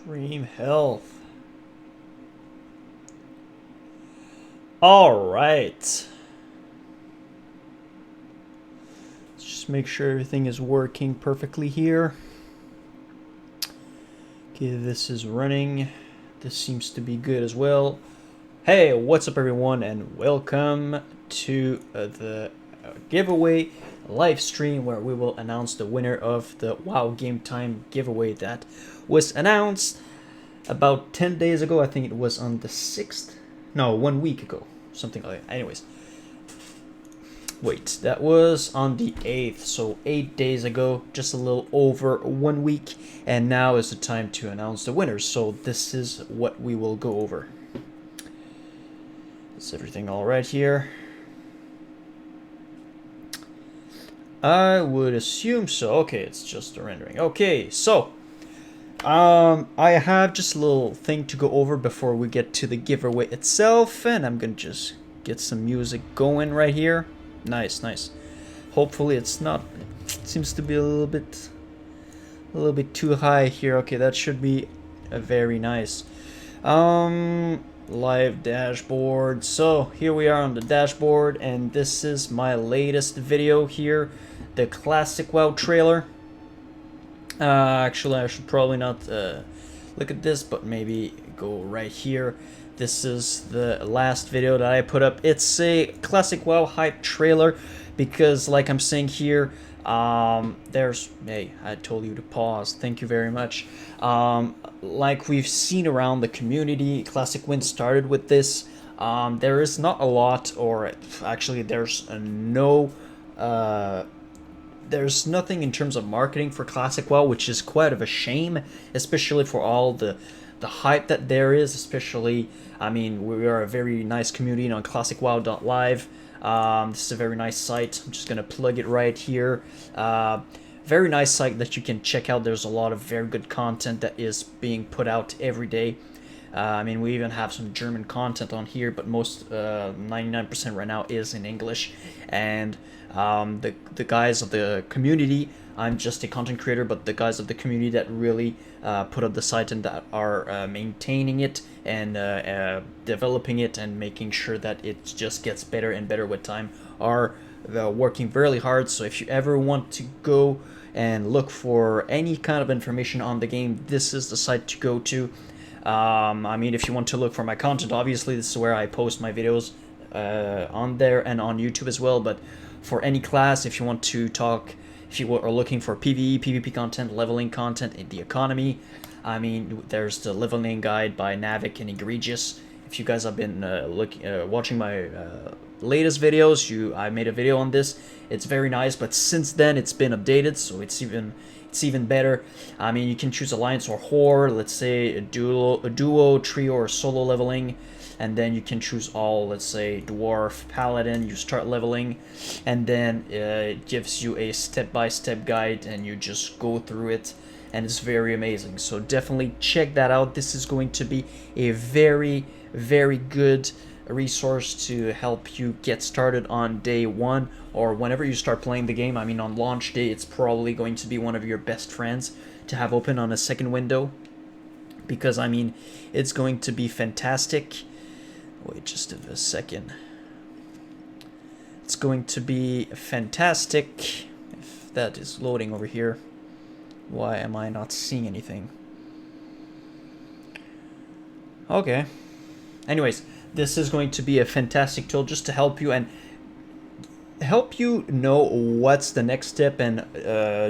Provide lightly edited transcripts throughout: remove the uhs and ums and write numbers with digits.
Extreme health. Alright. Let's just make sure everything is working perfectly here. Okay, this is running. This seems to be good as well. Hey, what's up everyone, and welcome to the giveaway live stream where we will announce the winner of the WoW Game Time giveaway that was announced about 10 days ago. I think it was on the 6th. No, 1 week ago. Something like that. Anyways. Wait, that was on the 8th, so 8 days ago, just a little over 1 week, and now is the time to announce the winners, so this is what we will go over. Is everything alright here? I would assume so. Okay, it's just the rendering. Okay, so I have just a little thing to go over before we get to the giveaway itself, and I'm gonna just get some music going right here. Nice, nice. Hopefully it's not. It seems to be a little bit too high here. Okay, that should be very nice. Live dashboard. So here we are on the dashboard, and this is my latest video here, the classic WoW trailer. Actually, I should probably not look at this, but maybe go right here. This is the last video that I put up. It's a classic WoW hype trailer because, like I'm saying here, hey, I told you to pause. Thank you very much. Like we've seen around the community, Classic Win started with this. There is not a lot, or actually there's there's nothing in terms of marketing for Classic WoW, which is quite of a shame, especially for all the hype that there is, especially, I mean, we are a very nice community on classicwow.live. This is a very nice site. I'm just going to plug it right here. Very nice site that you can check out. There's a lot of very good content that is being put out every day. I mean, we even have some German content on here, but most 99% right now is in English. And the guys of the community, I'm just a content creator, but the guys of the community that really put up the site and that are maintaining it and developing it and making sure that it just gets better and better with time are working really hard. So if you ever want to go and look for any kind of information on the game, this is the site to go to. I mean, if you want to look for my content, obviously this is where I post my videos on there and on YouTube as well. But for any class, if you want to talk, if you are looking for PvE, PvP content, leveling content in the economy, I mean, there's the leveling guide by Navic and Egregious. If you guys have been watching my latest videos, I made a video on this. It's very nice, but since then it's been updated, so it's even better. I mean, you can choose Alliance or Horde, let's say a duo, trio, or solo leveling, and then you can choose all, let's say Dwarf, Paladin. You start leveling, and then it gives you a step-by-step guide, and you just go through it, and it's very amazing. So definitely check that out. This is going to be a very, very good resource to help you get started on day one or whenever you start playing the game. I mean, on launch day, it's probably going to be one of your best friends to have open on a second window, because I mean, it's going to be fantastic. Wait just a second. It's going to be fantastic. If that is loading over here, why am I not seeing anything? Okay. Anyways, this is going to be a fantastic tool just to help you and help you know what's the next step, and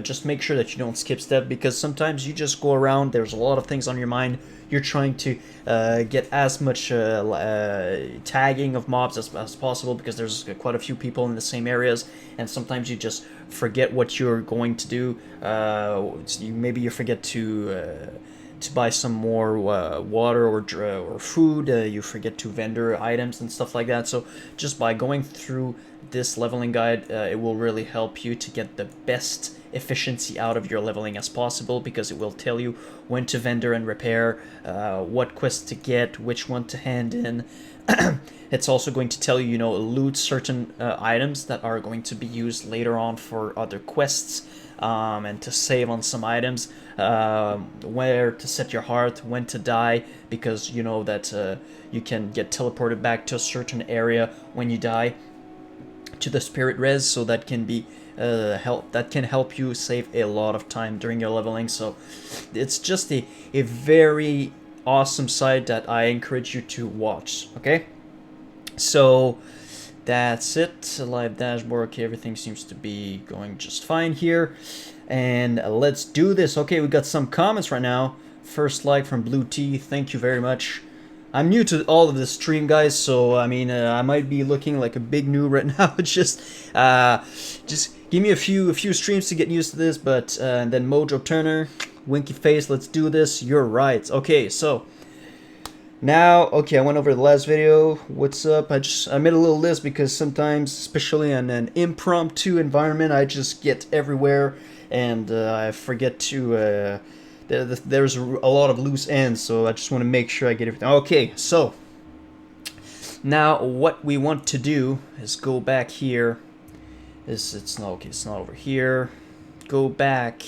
just make sure that you don't skip step, because sometimes you just go around, there's a lot of things on your mind, you're trying to get as much tagging of mobs as possible, because there's quite a few people in the same areas, and sometimes you just forget what you're going to do. Maybe you forget to buy some more water or food, you forget to vendor items and stuff like that. So just by going through this leveling guide, it will really help you to get the best efficiency out of your leveling as possible, because it will tell you when to vendor and repair, what quests to get, which one to hand in, It's also going to tell you, you know, loot certain items that are going to be used later on for other quests, and to save on some items, where to set your heart, when to die, because you know that you can get teleported back to a certain area when you die to the spirit res, so that can be help you save a lot of time during your leveling. So it's just a very awesome site that I encourage you to watch. Okay, so that's it. Live dashboard. Okay, everything seems to be going just fine here, and let's do this. Okay, we got some comments right now. First like from Blue Tea, thank you very much. I'm new to all of this stream, guys, so I mean, I might be looking like a big noob right now. Just give me a few streams to get used to this. But and then Mojo Turner, Winky Face, let's do this. You're right. Okay, so now, okay, I went over the last video. What's up? I made a little list because sometimes, especially in an impromptu environment, I just get everywhere and I forget to. There's a lot of loose ends, so I just want to make sure I get everything. Okay, so now what we want to do is go back here. It's not okay. It's not over here. Go back.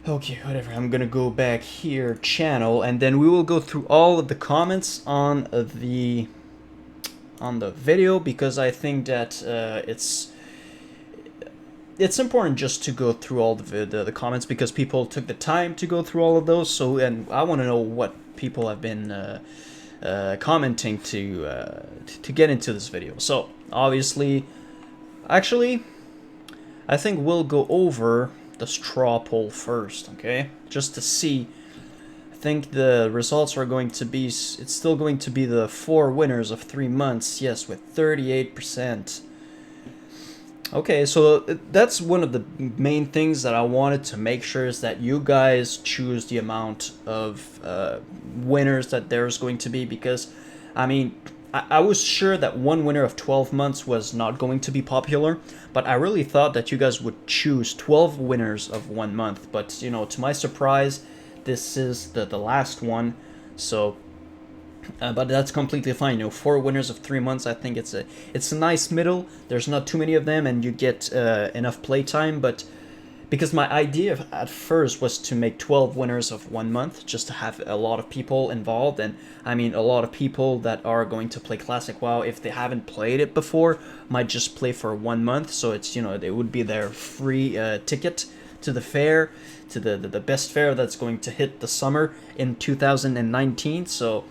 Okay, whatever. I'm gonna go back here, channel, and then we will go through all of the comments on the video, because I think that it's important just to go through all the comments, because people took the time to go through all of those. So, and I want to know what people have been commenting to get into this video. So obviously, actually, I think we'll go over the straw poll first, okay? Just to see. I think the results are going to be, it's still going to be the 4 winners of 3 months, yes, with 38%. Okay, so that's one of the main things that I wanted to make sure, is that you guys choose the amount of winners that there's going to be, because, I mean, I was sure that one winner of 12 months was not going to be popular, but I really thought that you guys would choose 12 winners of 1 month. But, you know, to my surprise, this is the last one, so... but that's completely fine. You know, 4 winners of 3 months. I think it's a nice middle. There's not too many of them, and you get enough playtime. But because my idea at first was to make 12 winners of 1 month, just to have a lot of people involved, and I mean a lot of people that are going to play Classic WoW, if they haven't played it before, might just play for 1 month. So it's, you know, it would be their free ticket to the fair, to the best fair that's going to hit the summer in 2019. So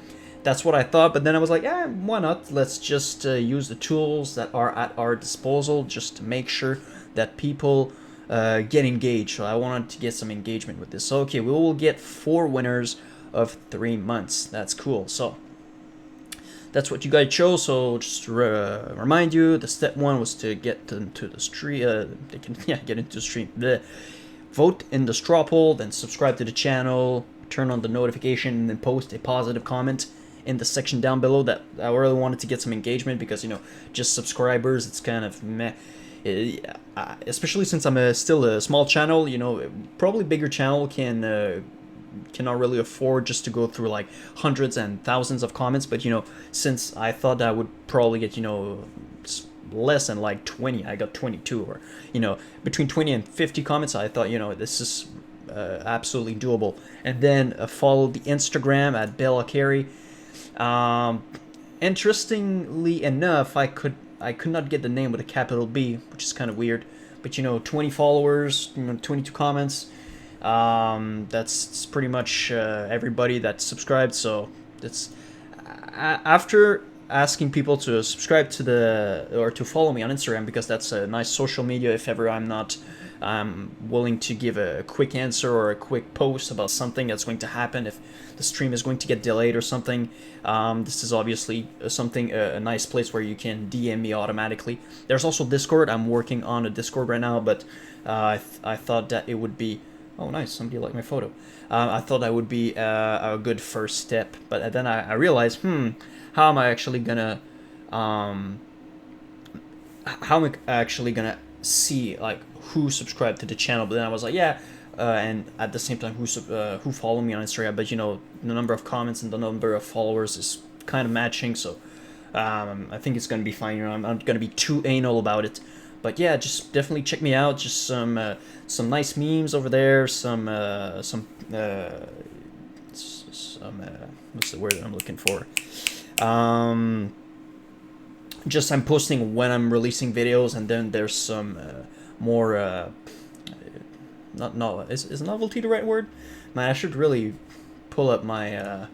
that's what I thought, but then I was like, yeah, why not? Let's just use the tools that are at our disposal, just to make sure that people get engaged. So I wanted to get some engagement with this. So okay, we will get 4 winners of 3 months. That's cool. So that's what you guys chose. So just to remind you, the step 1 was to get them to the stream. They can get into the stream. Vote in the straw poll, then subscribe to the channel, turn on the notification, and then post a positive comment in the section down below. That I really wanted to get some engagement, because, you know, just subscribers, it's kind of meh. Especially since I'm still a small channel, you know, probably bigger channel cannot really afford just to go through like hundreds and thousands of comments. But, you know, since I thought I would probably get, you know, less than like 20, I got 22, or, you know, between 20 and 50 comments, I thought, you know, this is absolutely doable. And then follow the Instagram at Bella Carey. Interestingly enough, I could not get the name with a capital B, which is kind of weird. But, you know, 20 followers, you know, 22 comments. That's pretty much everybody that subscribed. So it's after asking people to subscribe to or to follow me on Instagram, because that's a nice social media if ever I'm not willing to give a quick answer or a quick post about something that's going to happen, if the stream is going to get delayed or something. This is obviously something, a nice place where you can DM me automatically. There's also Discord. I'm working on a Discord right now, but I thought that it would be... Oh, nice. Somebody liked my photo. I thought that would be a good first step, but then I realized, how am I actually gonna see like who subscribed to the channel? But then I was like, yeah, and at the same time, who follow me on Instagram. But, you know, the number of comments and the number of followers is kind of matching, so I think it's gonna be fine. You know, I'm not gonna be too anal about it. But yeah, just definitely check me out. Just some nice memes over there. What's the word that I'm looking for? Just I'm posting when I'm releasing videos, and then there's some more. Not is novelty the right word? Man, I should really pull up my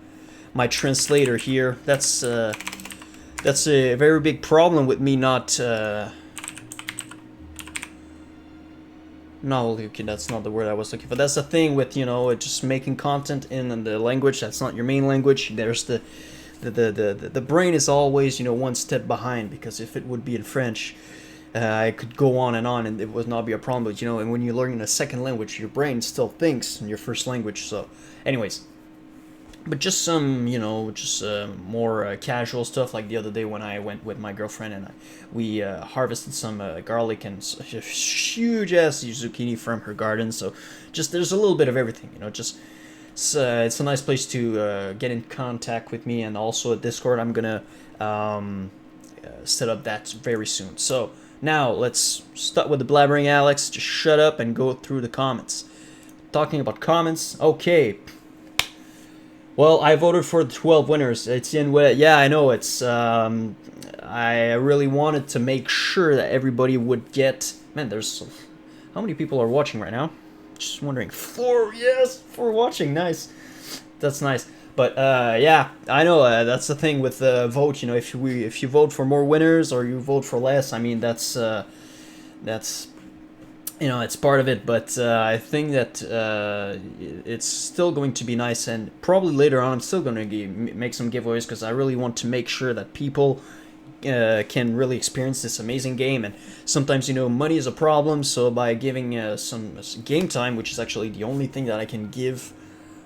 my translator here. That's a very big problem with me not. Novelty, okay, that's not the word I was looking for. That's the thing with, you know, just making content in the language that's not your main language. There's the brain is always, you know, one step behind, because if it would be in French, I could go on and it would not be a problem. But, you know, and when you're learning a second language, your brain still thinks in your first language. So, anyways, but just some, you know, just more casual stuff. Like the other day when I went with my girlfriend and we harvested some garlic and huge ass zucchini from her garden. So just there's a little bit of everything, you know. Just it's a nice place to get in contact with me, and also a Discord. I'm gonna set up that very soon. So now let's start with the blabbering, Alex. Just shut up and go through the comments. Talking about comments, okay. Well, I voted for the 12 winners. It's in what? Yeah, I know. It's I really wanted to make sure that everybody would get. Man, there's how many people are watching right now? Just wondering. 4, yes, 4 watching. Nice. That's nice. But yeah, I know that's the thing with vote. You know, if you vote for more winners or you vote for less, I mean that's you know, it's part of it, but I think that it's still going to be nice, and probably later on I'm still going to make some giveaways, because I really want to make sure that people can really experience this amazing game. And sometimes, you know, money is a problem, so by giving some game time, which is actually the only thing that I can give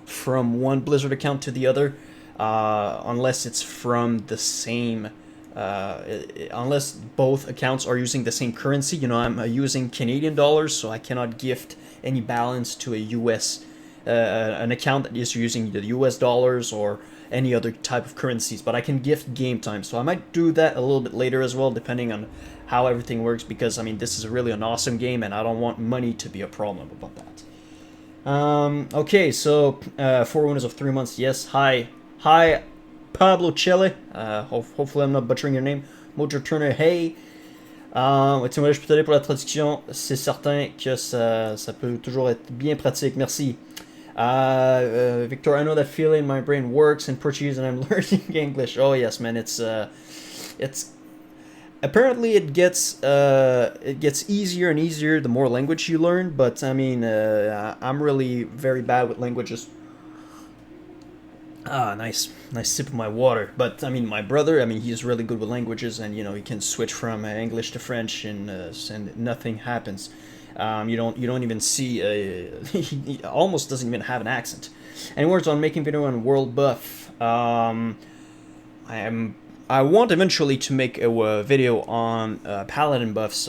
from one Blizzard account to the other, unless it's from the same unless both accounts are using the same currency. You know, I'm using Canadian dollars, so I cannot gift any balance to a US an account that is using the US dollars or any other type of currencies, but I can gift game time. So I might do that a little bit later as well, depending on how everything works, because I mean, this is really an awesome game and I don't want money to be a problem about that. Okay, so 4 winners of 3 months. Yes, hi Pablo Chile, hopefully I'm not butchering your name. Mojo Turner, hey. Tu me je peux t'aider pour la traduction. C'est certain que ça peut toujours être bien pratique. Merci. Victor, I know that feeling. My brain works in Portuguese and I'm learning English. Oh yes, man. It's apparently it gets easier and easier the more language you learn. But I mean, I'm really very bad with languages. Ah, nice sip of my water. But I mean, my brother, I mean, he's really good with languages, and you know, he can switch from English to French, and nothing happens. You don't even see. He almost doesn't even have an accent. And words on making video on World Buff. I want eventually to make a video on Paladin buffs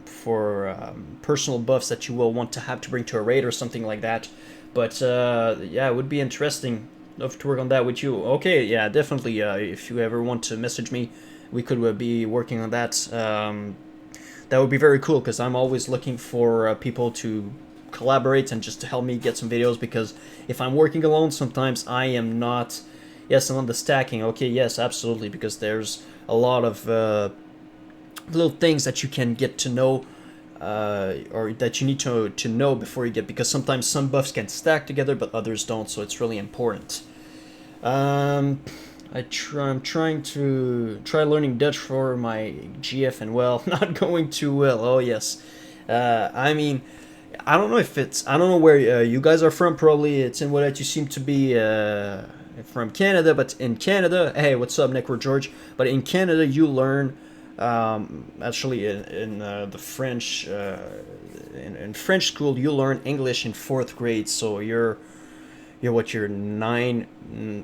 for personal buffs that you will want to have to bring to a raid or something like that. But yeah, it would be interesting. Love to work on that with you. Okay, yeah, definitely. If you ever want to message me, we could be working on that. That would be very cool, because I'm always looking for people to collaborate and just to help me get some videos, because if I'm working alone, sometimes I am not. Yes, I'm on the stacking. Okay, yes, absolutely, because there's a lot of little things that you can get to know, or that you need to know before you get, because sometimes some buffs can stack together, but others don't, so it's really important. I'm trying to learning Dutch for my GF, and well, not going too well. Oh yes, I mean, I don't know where you guys are from. Probably it's in what you seem to be from Canada, but in Canada, hey, what's up, Nick or George? But in Canada, you learn actually in the French in French school, you learn English in 4th grade. So you're 9,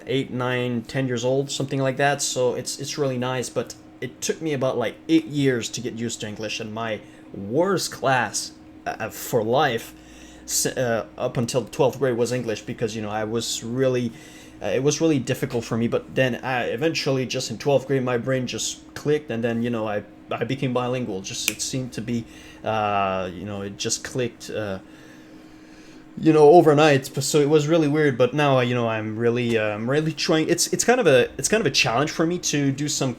8, 9, 10 years old, something like that. So it's really nice. But it took me about like 8 years to get used to English, and my worst class for life up until 12th grade was English, because you know I was really it was really difficult for me. But then eventually, just in 12th grade, my brain just clicked, and then I became bilingual. Just it seemed to be, it just clicked. Overnight. So it was really weird. But now, I'm really trying. It's kind of a challenge for me to do some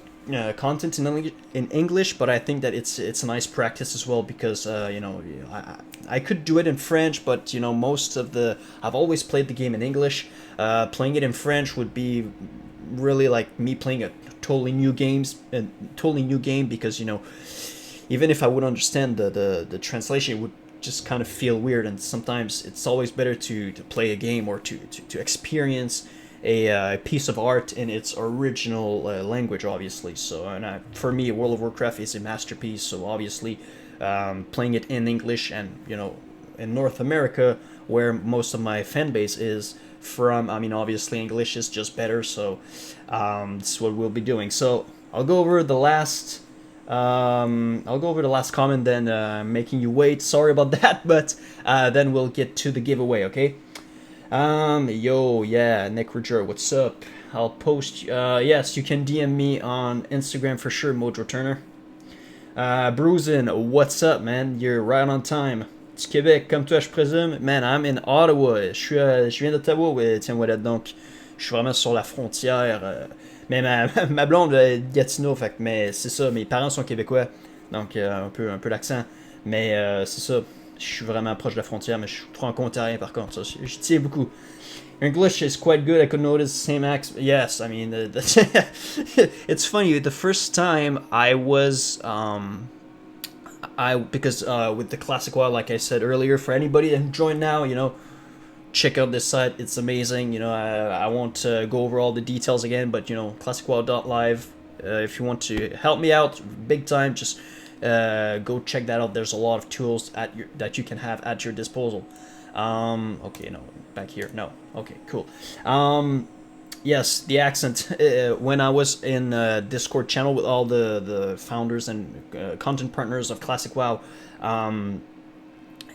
content in English, but I think that it's a nice practice as well because I could do it in French, but most of the I've always played the game in English. Playing it in French would be really like me playing a totally new game because even if I would understand the translation, it would just kind of feel weird. And sometimes it's always better to play a game or to experience a piece of art in its original language, obviously. So, for me, World of Warcraft is a masterpiece. So obviously, playing it in English and in North America, where most of my fan base is from, obviously English is just better. So that's what we'll be doing. So I'll go over the last. Comment, then making you wait. Sorry about that, but then we'll get to the giveaway, okay? Nick Roger, what's up? I'll post. Yes, you can DM me on Instagram for sure, Mojo Turner. Bruisin, what's up, man? You're right on time. Du Québec, comme toi, je présume. Man, I'm in Ottawa. Je viens d'Ottawa, ouais, tiens, voilà, donc je suis vraiment sur la frontière. Mais ma blonde est de Gatineau, mais c'est ça, mes parents sont québécois, donc un peu l'accent. Mais c'est ça, je suis vraiment proche de la frontière, mais je suis franco-ontarien par contre, ça, je tiens beaucoup. English is quite good. I could notice the same accent. Yes, I mean, it's funny. The first time I was, because with the Classic WoW, like I said earlier, for anybody that joined now, check out this site. It's amazing. I won't go over all the details again, but classicwow.live. If you want to help me out big time, just go check that out. There's a lot of tools that you can have at your disposal. Okay, no, back here. No. Okay, cool. Yes, the accent. When I was in Discord channel with all the founders and content partners of Classic WoW,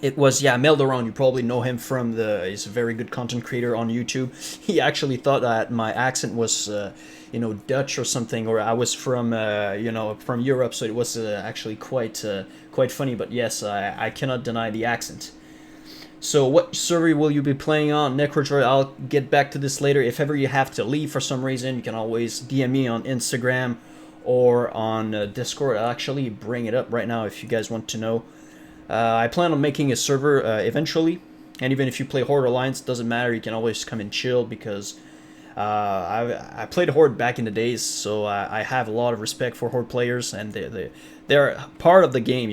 it was, Meldoron. You probably know him from he's a very good content creator on YouTube. He actually thought that my accent was, Dutch or something, or I was from, from Europe. So it was actually quite funny. But yes, I cannot deny the accent. So what server will you be playing on? Necrotroy, I'll get back to this later. If ever you have to leave for some reason, you can always DM me on Instagram or on Discord. I'll actually bring it up right now if you guys want to know. I plan on making a server eventually. And even if you play Horde Alliance, doesn't matter. You can always come and chill because I played Horde back in the days. So I have a lot of respect for Horde players. And they're part of the game.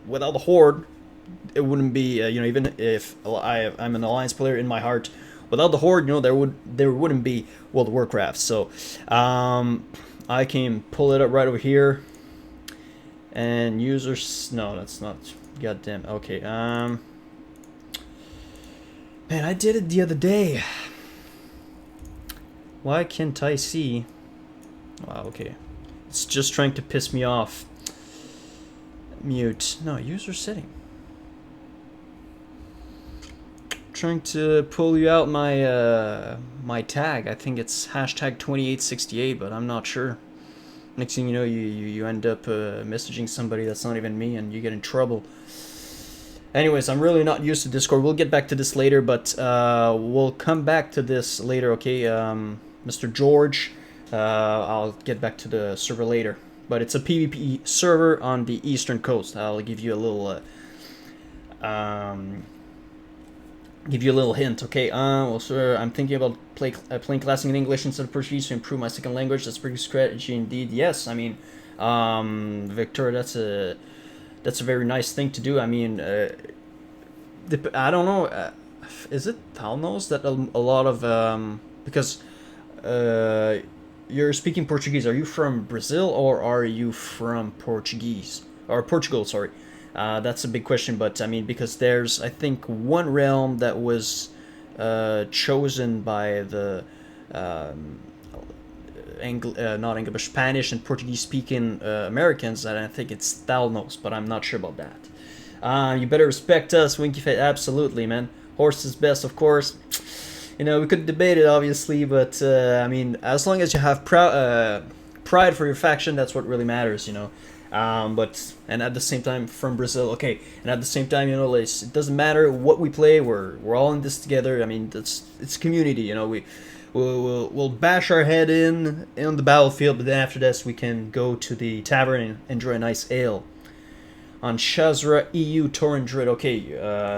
Without the Horde, it wouldn't be even if I'm an Alliance player in my heart, without the Horde, there wouldn't be World of Warcraft. So I can pull it up right over here, and users, no, that's not, goddamn. Okay, man, I did it the other day. Why can't I see? Wow, okay, it's just trying to piss me off. Mute. No, user setting. Trying to pull you out my tag. I think it's hashtag 2868, but I'm not sure. Next thing you know, you end up messaging somebody that's not even me, and you get in trouble. Anyways, I'm really not used to Discord. We'll get back to this later, but we'll come back to this later, okay? Mr. George, I'll get back to the server later. But it's a PvP server on the eastern coast. I'll give you a little hint, okay? Well, sir, I'm thinking about playing Classic in English instead of Portuguese to improve my second language. That's a pretty good strategy indeed. Yes, I mean, Victor, that's a very nice thing to do. I mean, I don't know, is it Talnos that a lot of, because you're speaking Portuguese. Are you from Brazil or are you from Portugal, sorry. That's a big question, but I mean, because there's, I think, one realm that was chosen by the not English, Spanish and Portuguese-speaking Americans, and I think it's Thalnos, but I'm not sure about that. You better respect us, Winky Fit. Absolutely, man. Horse is best, of course. You know, we could debate it obviously, but I mean, as long as you have pride for your faction, that's what really matters. You know. But and at the same time from Brazil, okay, and at the same time, you know, it doesn't matter what we play. We're all in this together. I mean, it's community. You know, we'll bash our head in the battlefield, but then after this, we can go to the tavern and enjoy a nice ale. On Shazra EU Torrendrid, okay,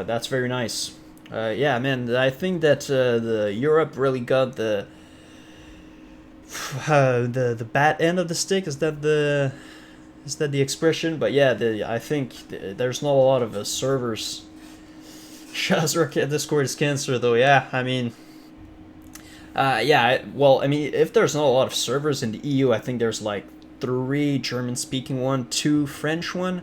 that's very nice. Yeah, man, I think that the Europe really got the bad end of the stick. Is that the expression? But yeah, I think there's not a lot of servers. Shazra Discord is cancer, though. Yeah, I mean, yeah. Well, I mean, if there's not a lot of servers in the EU, I think there's like 3 German-speaking one, 2 French one,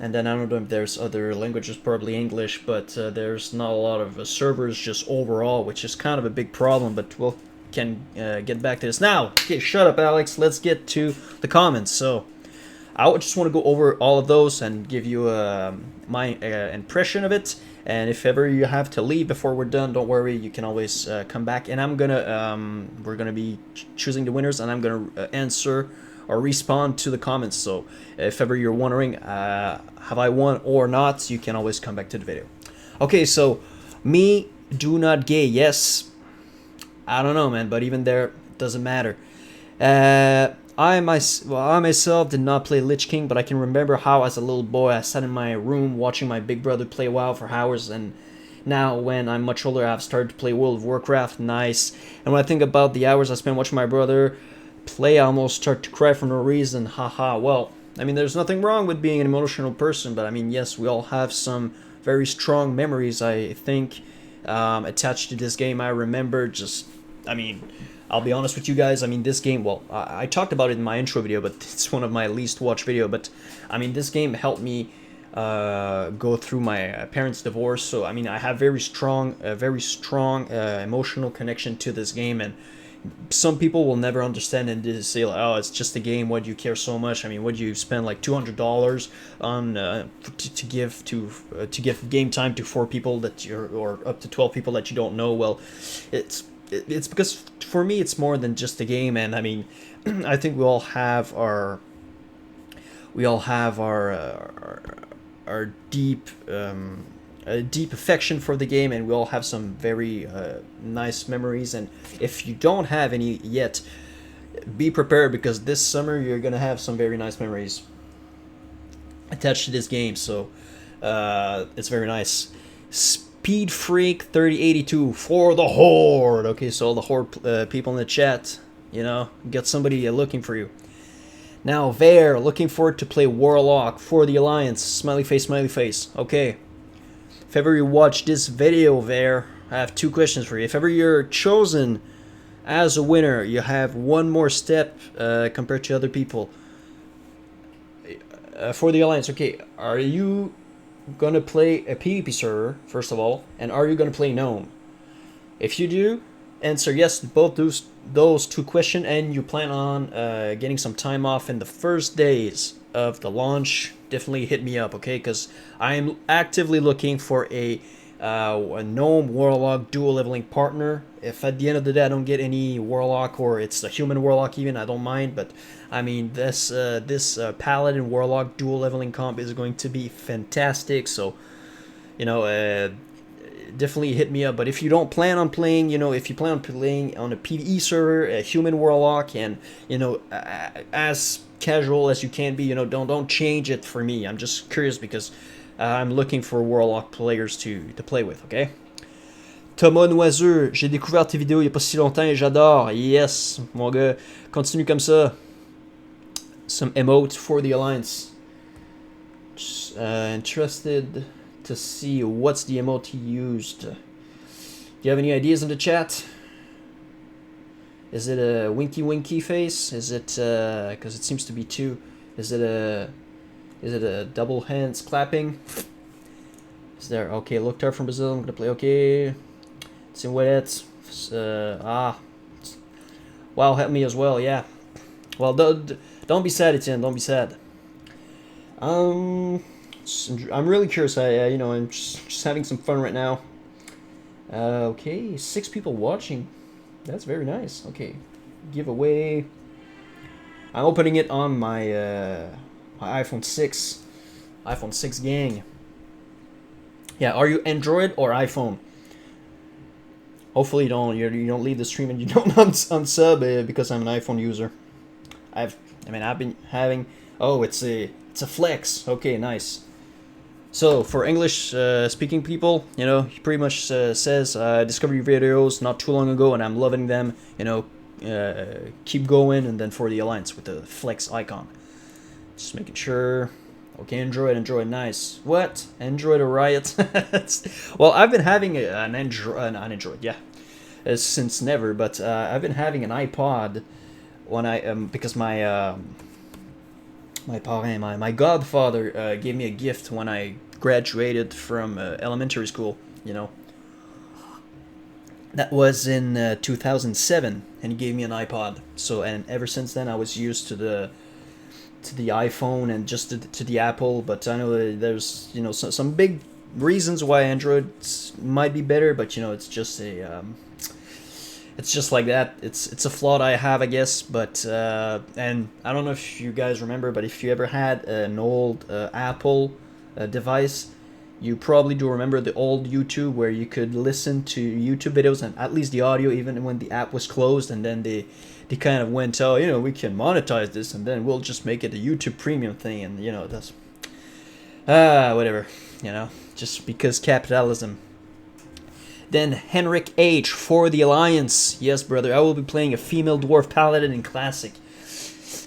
and then I don't know if there's other languages, probably English. But there's not a lot of servers just overall, which is kind of a big problem. But we'll can get back to this now. Okay, shut up, Alex. Let's get to the comments. So I just want to go over all of those and give you my impression of it. And if ever you have to leave before we're done, don't worry. You can always come back. And we're gonna be choosing the winners, and I'm gonna answer or respond to the comments. So if ever you're wondering, have I won or not, you can always come back to the video. Okay, so me do not gay. Yes. I don't know, man, but even there, it doesn't matter. I myself did not play Lich King, but I can remember how, as a little boy, I sat in my room watching my big brother play WoW for hours, and now, when I'm much older, I've started to play World of Warcraft. Nice. And when I think about the hours I spent watching my brother play, I almost start to cry for no reason. Haha. Well, I mean, there's nothing wrong with being an emotional person, but I mean, yes, we all have some very strong memories, I think, attached to this game. I remember I mean, I'll be honest with you guys. I mean, this game, well, I talked about it in my intro video, but it's one of my least watched video. But I mean, this game helped me go through my parents' divorce. So I mean, I have very strong emotional connection to this game. And some people will never understand and just say, like, "Oh, it's just a game. Why do you care so much? I mean, what do you spend like $200 on to give game time to 4 people or up to 12 people that you don't know?" Well, it's because for me it's more than just a game. And I mean, I think we all have our deep affection for the game, and we all have some very nice memories. And if you don't have any yet, be prepared, because this summer you're gonna have some very nice memories attached to this game. So it's very nice. Speed Freak 3082 for the Horde. Okay, so all the Horde people in the chat, you know, got somebody looking for you. Now, Vare, looking forward to play Warlock for the Alliance. Smiley face, smiley face. Okay. If ever you watch this video, Vare, I have 2 questions for you. If ever you're chosen as a winner, you have one more step compared to other people. For the Alliance, okay, are you gonna play a PvP server, first of all, and are you gonna play Gnome? If you do, answer yes to both those 2 questions, and you plan on getting some time off in the first days of the launch, definitely hit me up, okay? Because I am actively looking for a Gnome Warlock dual leveling partner. If at the end of the day I don't get any Warlock, or it's a human Warlock even, I don't mind. But I mean, this Paladin Warlock dual leveling comp is going to be fantastic. So, you know, definitely hit me up. But if you don't plan on playing, you know, if you plan on playing on a PvE server, a human Warlock, and, you know, as casual as you can be, you know, don't change it for me. I'm just curious, because I'm looking for Warlock players to play with, okay? Thomas Noiseux, j'ai découvert tes vidéos il n'y a pas si longtemps et j'adore. Yes, mon gars, continue comme ça. Some emote for the Alliance. Just, interested to see what's the emote he used. Do you have any ideas in the chat? Is it a winky face? Is it because it seems to be 2? Is it a double hands clapping? Is there, okay, look, from Brazil, I'm gonna play, okay. Silhouettes, wow, help me as well, yeah. Well, don't be sad, Etienne, don't be sad. I'm really curious. You know, I'm just having some fun right now. Okay, 6 people watching. That's very nice. Okay, giveaway. I'm opening it on my iPhone 6. iPhone 6 gang. Yeah, are you Android or iPhone? Hopefully you don't leave the stream and you don't unsub because I'm an iPhone user. I've been having. Oh, it's a flex. Okay, nice. So for English speaking people, he pretty much says I discovered your videos not too long ago and I'm loving them. Keep going, and then for the alliance with the flex icon. Just making sure. Okay, Android, nice. What? Android or Riot? Well, I've been having an Android, yeah, since never. But I've been having an iPod when I because my godfather gave me a gift when I graduated from elementary school. That was in 2007, and he gave me an iPod. So, and ever since then, I was used to the iPhone and just to the Apple. But I know that there's some big reasons why Android might be better, but it's just like that. It's a flaw I have, I guess. But and I don't know if you guys remember, but if you ever had an old Apple device, you probably do remember the old YouTube where you could listen to YouTube videos and at least the audio even when the app was closed, and then they kind of went, oh, we can monetize this and then we'll just make it a YouTube premium thing, and that's whatever, just because capitalism. Then Henrik H for the Alliance. Yes, brother, I will be playing a female dwarf paladin in Classic.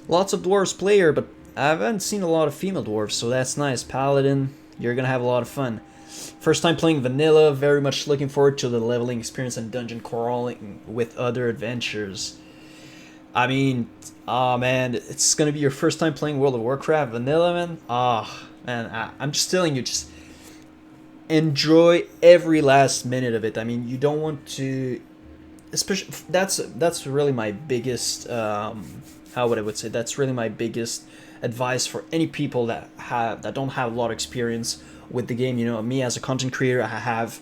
Lots of dwarves player, but I haven't seen a lot of female dwarves, so that's nice. Paladin, you're gonna have a lot of fun. First time playing vanilla, very much looking forward to the leveling experience and dungeon crawling with other adventures. I mean, man, it's gonna be your first time playing World of Warcraft vanilla, man. Man, I'm just telling you, just enjoy every last minute of it. I mean, you don't want to, especially that's really my biggest how would I would say that's really my biggest advice for any people that don't have a lot of experience with the game. Me as a content creator, I have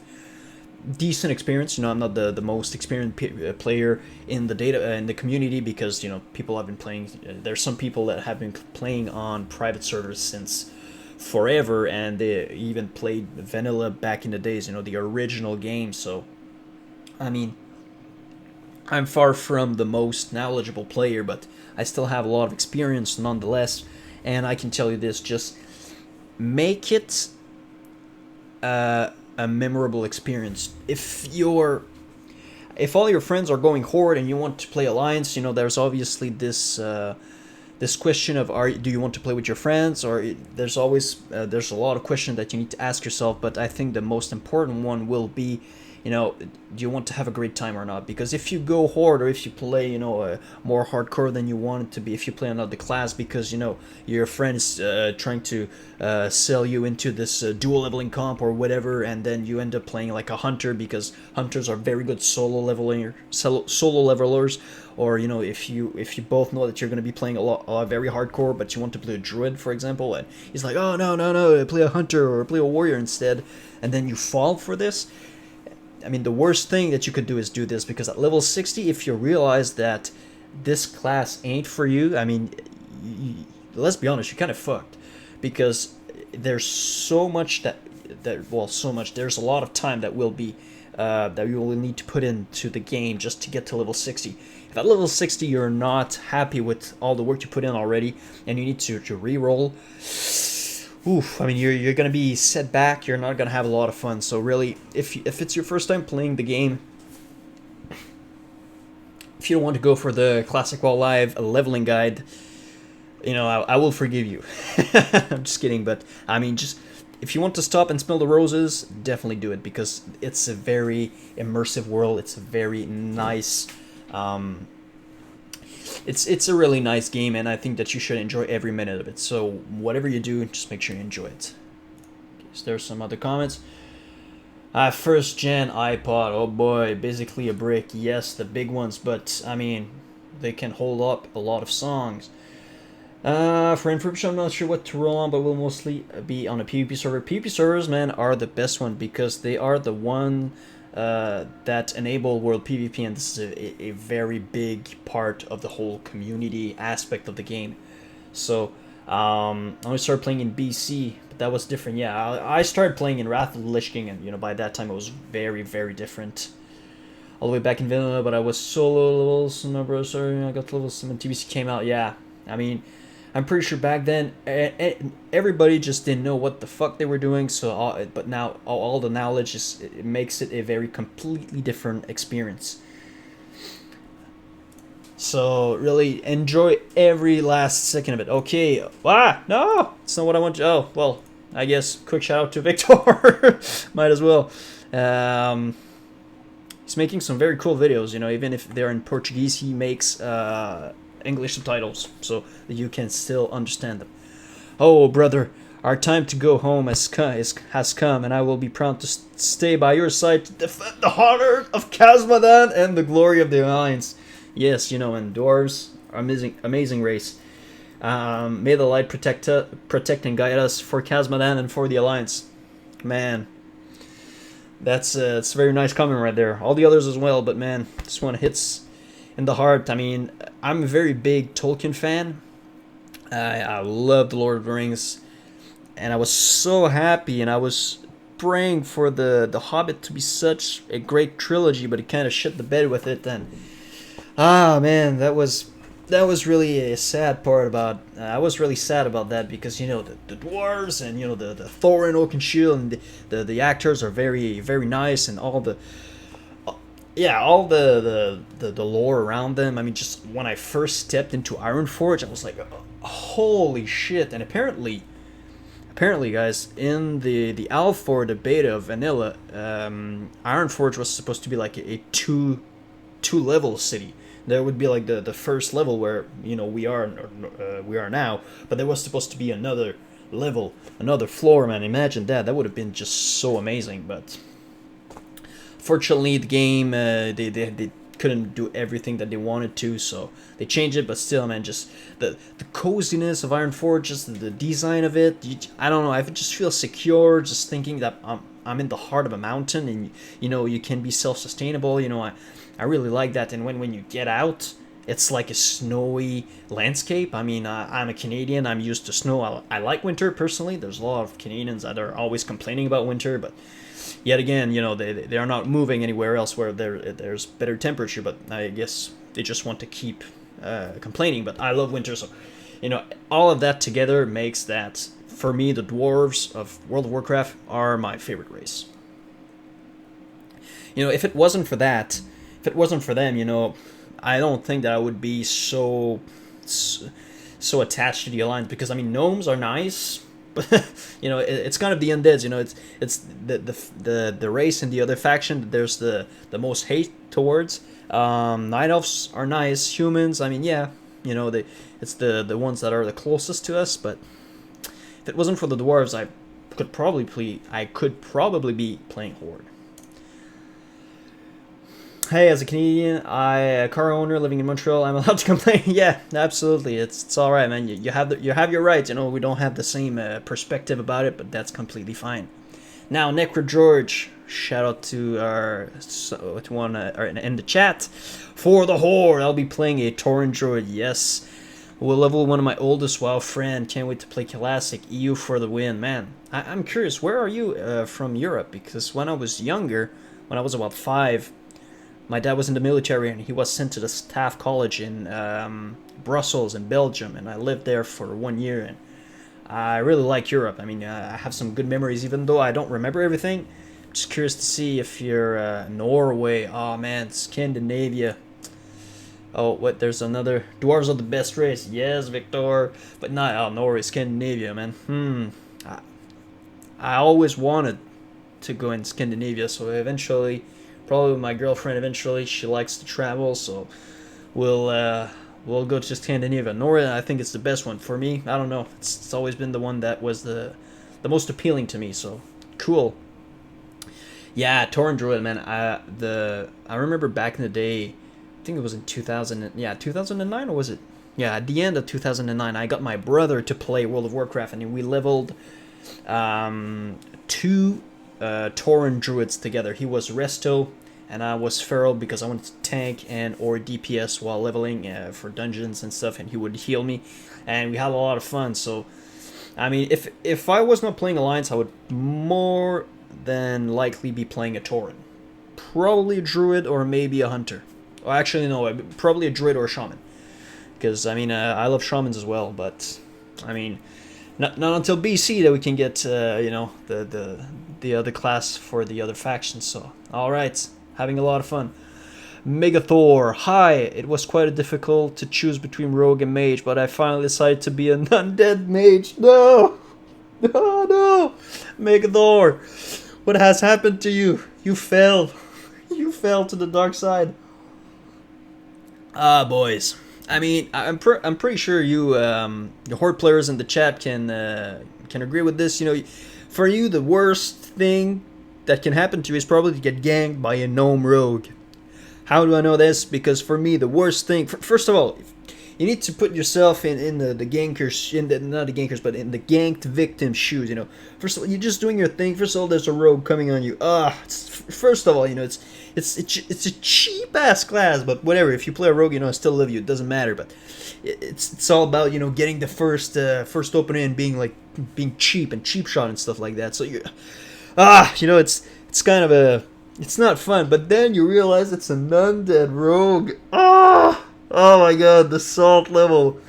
decent experience. I'm not the most experienced player in the community, because people have been playing. There's some people that have been playing on private servers since forever, and they even played vanilla back in the days, the original game. So I mean, I'm far from the most knowledgeable player, but I still have a lot of experience nonetheless, and I can tell you this: just make it a memorable experience. If all your friends are going Horde and you want to play Alliance, there's obviously this question of do you want to play with your friends, or there's a lot of questions that you need to ask yourself. But I think the most important one will be, do you want to have a great time or not? Because if you go Horde, or if you play more hardcore than you want it to be, if you play another class because your friend is trying to sell you into this dual leveling comp or whatever, and then you end up playing like a hunter because hunters are very good solo levelers, or if you both know that you're going to be playing a lot very hardcore, but you want to play a druid, for example, and he's like, oh no, play a hunter or play a warrior instead, and then you fall for this. I mean, the worst thing that you could do is do this, because at level 60, if you realize that this class ain't for you, I mean, let's be honest, you're kind of fucked, because there's so much there's a lot of time that will be that you will need to put into the game just to get to level 60. If at level 60 you're not happy with all the work you put in already, and you need to re-roll, I mean, you're gonna be set back. You're not gonna have a lot of fun. So really, if it's your first time playing the game, if you don't want to go for the Classic WoW Live leveling guide, I will forgive you. I'm just kidding, but I mean, just if you want to stop and smell the roses, definitely do it, because it's a very immersive world. It's a very nice. It's a really nice game, and I think that you should enjoy every minute of it. So whatever you do, just make sure you enjoy it. Okay, so there's some other comments. First gen iPod, oh boy, basically a brick. Yes, the big ones, but I mean, they can hold up a lot of songs. For information, I'm not sure what to roll on, but we'll mostly be on a PvP server. PvP servers, man, are the best one, because they are the one that enable world PvP, and this is a very big part of the whole community aspect of the game. So I only started playing in BC, but that was different. Yeah, I started playing in Wrath of the Lich King, and by that time it was very, very different. All the way back in vanilla, but I was solo levels. Number, sorry, I got to level 7. TBC came out. Yeah, I mean, I'm pretty sure back then everybody just didn't know what the fuck they were doing. So, but now all the knowledge it makes it a very completely different experience. So really enjoy every last second of it. Okay, no, it's not what I want to. Oh well, I guess quick shout out to Victor. Might as well. He's making some very cool videos. Even if they're in Portuguese, he makes English subtitles so that you can still understand them. Oh, brother, our time to go home has come, and I will be proud to stay by your side to defend the honor of Khazmadan and the glory of the Alliance. Yes, and dwarves are amazing race. May the light protect and guide us for Khazmadan and for the Alliance. Man, that's it's a very nice comment right there. All the others as well, but man, this one hits in the heart. I mean, I'm a very big Tolkien fan. I love the Lord of the Rings, and I was so happy, and I was praying for the Hobbit to be such a great trilogy, but it kind of shit the bed with it. And man, that was really a sad part about. I was really sad about that because the dwarves and the Thorin Oakenshield and the actors are very, very nice, and all the lore around them. I mean, just when I first stepped into Ironforge, I was like, holy shit! And apparently, guys, in the Alfor, the beta of Vanilla, Ironforge was supposed to be like a two level city. There would be like the first level where we are now, but there was supposed to be another level, another floor. Man, imagine that would have been just so amazing. But fortunately, the game they couldn't do everything that they wanted to, so they changed it. But still, man, just the coziness of Ironforge, just the design of it. I don't know. I just feel secure just thinking that I'm in the heart of a mountain, and you can be self-sustainable. I really like that. And when you get out, it's like a snowy landscape. I mean, I'm a Canadian. I'm used to snow. I like winter personally. There's a lot of Canadians that are always complaining about winter, but yet again, they are not moving anywhere else where there's better temperature. But I guess they just want to keep complaining. But I love winter, so all of that together makes that, for me, the dwarves of World of Warcraft are my favorite race. If it wasn't for that. If it wasn't for them, I don't think that I would be so attached to the Alliance, because I mean, gnomes are nice, but it's kind of the undeads. It's the race in the other faction that there's the most hate towards. Night elves are nice. Humans, I mean, yeah, it's the ones that are the closest to us. But if it wasn't for the dwarves, I could probably be playing Horde. Hey, as a Canadian, a car owner living in Montreal, I'm allowed to complain. Yeah, absolutely. It's all right, man. You have your rights. We don't have the same perspective about it, but that's completely fine. Now, Necro George, shout out to one in the chat for the Horde. I'll be playing a Tauren Druid. Yes, we'll level one of my oldest WoW friend. Can't wait to play Classic. EU for the win, man. I'm curious. Where are you from Europe? Because when I was younger, when I was about 5. My dad was in the military, and he was sent to the staff college in Brussels in Belgium, and I lived there for 1 year, and I really like Europe. I mean, I have some good memories, even though I don't remember everything. I'm just curious to see if you're Norway. Oh man, Scandinavia. Oh, what? There's another. Dwarves are the best race. Yes, Victor, but not Norway, Scandinavia, man. I always wanted to go in Scandinavia, so eventually. Probably with my girlfriend eventually. She likes to travel, so we'll go to Scandinavia. Norway, I think it's the best one for me. I don't know. It's always been the one that was the most appealing to me. So cool. Yeah, Tauren Druid, man. I remember back in the day. I think it was in 2009, or was it? Yeah, at the end of 2009, I got my brother to play World of Warcraft, and we leveled 2 Tauren druids together. He was Resto, and I was Feral because I wanted to tank and or DPS while leveling for dungeons and stuff, and he would heal me, and we had a lot of fun. So, I mean, if I was not playing Alliance, I would more than likely be playing a Tauren, probably a druid or maybe a hunter. Or actually, no, probably a druid or a shaman, because I mean, I love shamans as well, but I mean. Not until BC that we can get, you know, the other class for the other factions. So, all right, having a lot of fun. Megathor, hi. It was quite difficult to choose between rogue and mage, but I finally decided to be an undead mage. No, no, Megathor, what has happened to you? You fell. You fell to the dark side. Ah, boys. I mean, I'm pretty sure you, the horde players in the chat can agree with this. You know, for you, the worst thing that can happen to you is probably to get ganked by a gnome rogue. How do I know this? Because for me, the worst thing, first of all, you need to put yourself in the gankers, not the gankers, but in the ganked victim's shoes. You know, first of all, you're just doing your thing. First of all, there's a rogue coming on you. First of all, you know, it's a cheap ass class, but whatever. If you play a rogue, you know, I still love you. It doesn't matter. But it's all about, you know, getting the first opening and being cheap and cheap shot and stuff like that. So you, you know, it's kind of it's not fun. But then you realize it's an undead rogue. Oh my god, the salt level.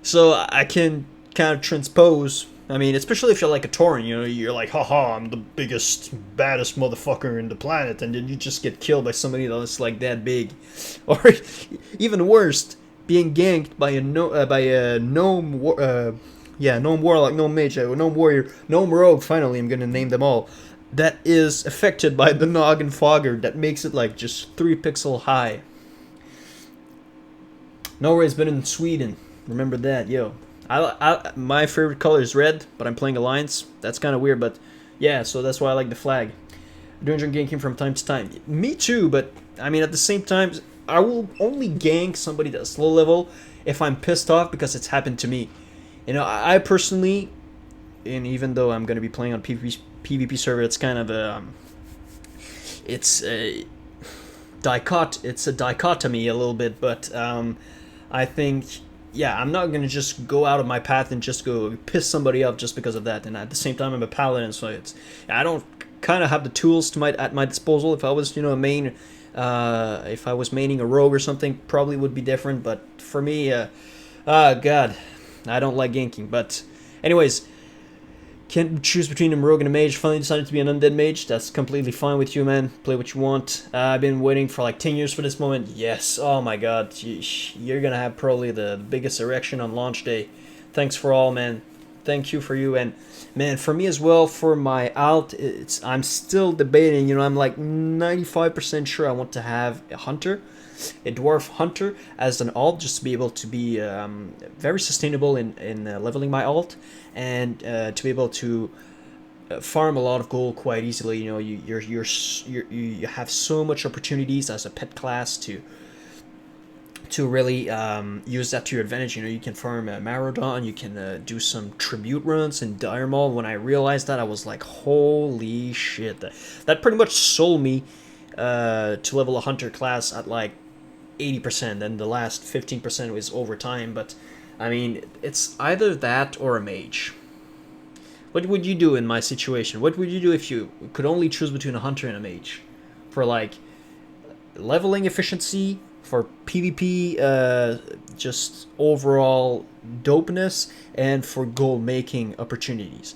So I can kind of transpose. I mean, especially if you're like a Tauren, you know, you're like, haha, I'm the biggest, baddest motherfucker in the planet, and then you just get killed by somebody that's like that big. Or even worse, being ganked by a gnome warlock, gnome mage, gnome warrior, gnome rogue, finally I'm gonna name them all, that is affected by the Noggin Fogger that makes it like just 3 pixel high. Norway's been in Sweden. Remember that, yo. My favorite color is red, but I'm playing Alliance. That's kind of weird, but yeah, so that's why I like the flag. Dungeon ganking from time to time. Me too, but I mean, at the same time, I will only gank somebody that's low level if I'm pissed off because it's happened to me. You know, I personally, and even though I'm going to be playing on PvP server, it's kind of a, it's a dichotomy a little bit, but I think, yeah, I'm not going to just go out of my path and just go piss somebody up just because of that. And at the same time, I'm a paladin, so I don't kind of have the tools at my disposal. If I was, you know, if I was maining a rogue or something, probably would be different. But for me, God, I don't like ganking. But anyways, can't choose between a rogue and a mage. Finally decided to be an undead mage. That's completely fine with you, man. Play what you want. I've been waiting for like 10 years for this moment. Yes. Oh my god. You're gonna have probably the biggest erection on launch day. Thanks for all, man. Thank you for you. And man, for me as well, for my alt, I'm still debating. You know, I'm like 95% sure I want to have a hunter, a dwarf hunter as an alt, just to be able to be very sustainable in leveling my alt, and to be able to farm a lot of gold quite easily. You know, you have so much opportunities as a pet class to really use that to your advantage. You know, you can farm Marodon, you can do some tribute runs in Dire Maul. When I realized that, I was like, holy shit, that pretty much sold me to level a hunter class at like 80%, and the last 15% was over time. But I mean, it's either that or a mage. What would you do in my situation? What would you do if you could only choose between a hunter and a mage? For like leveling efficiency, for PvP, just overall dopeness, and for goal making opportunities.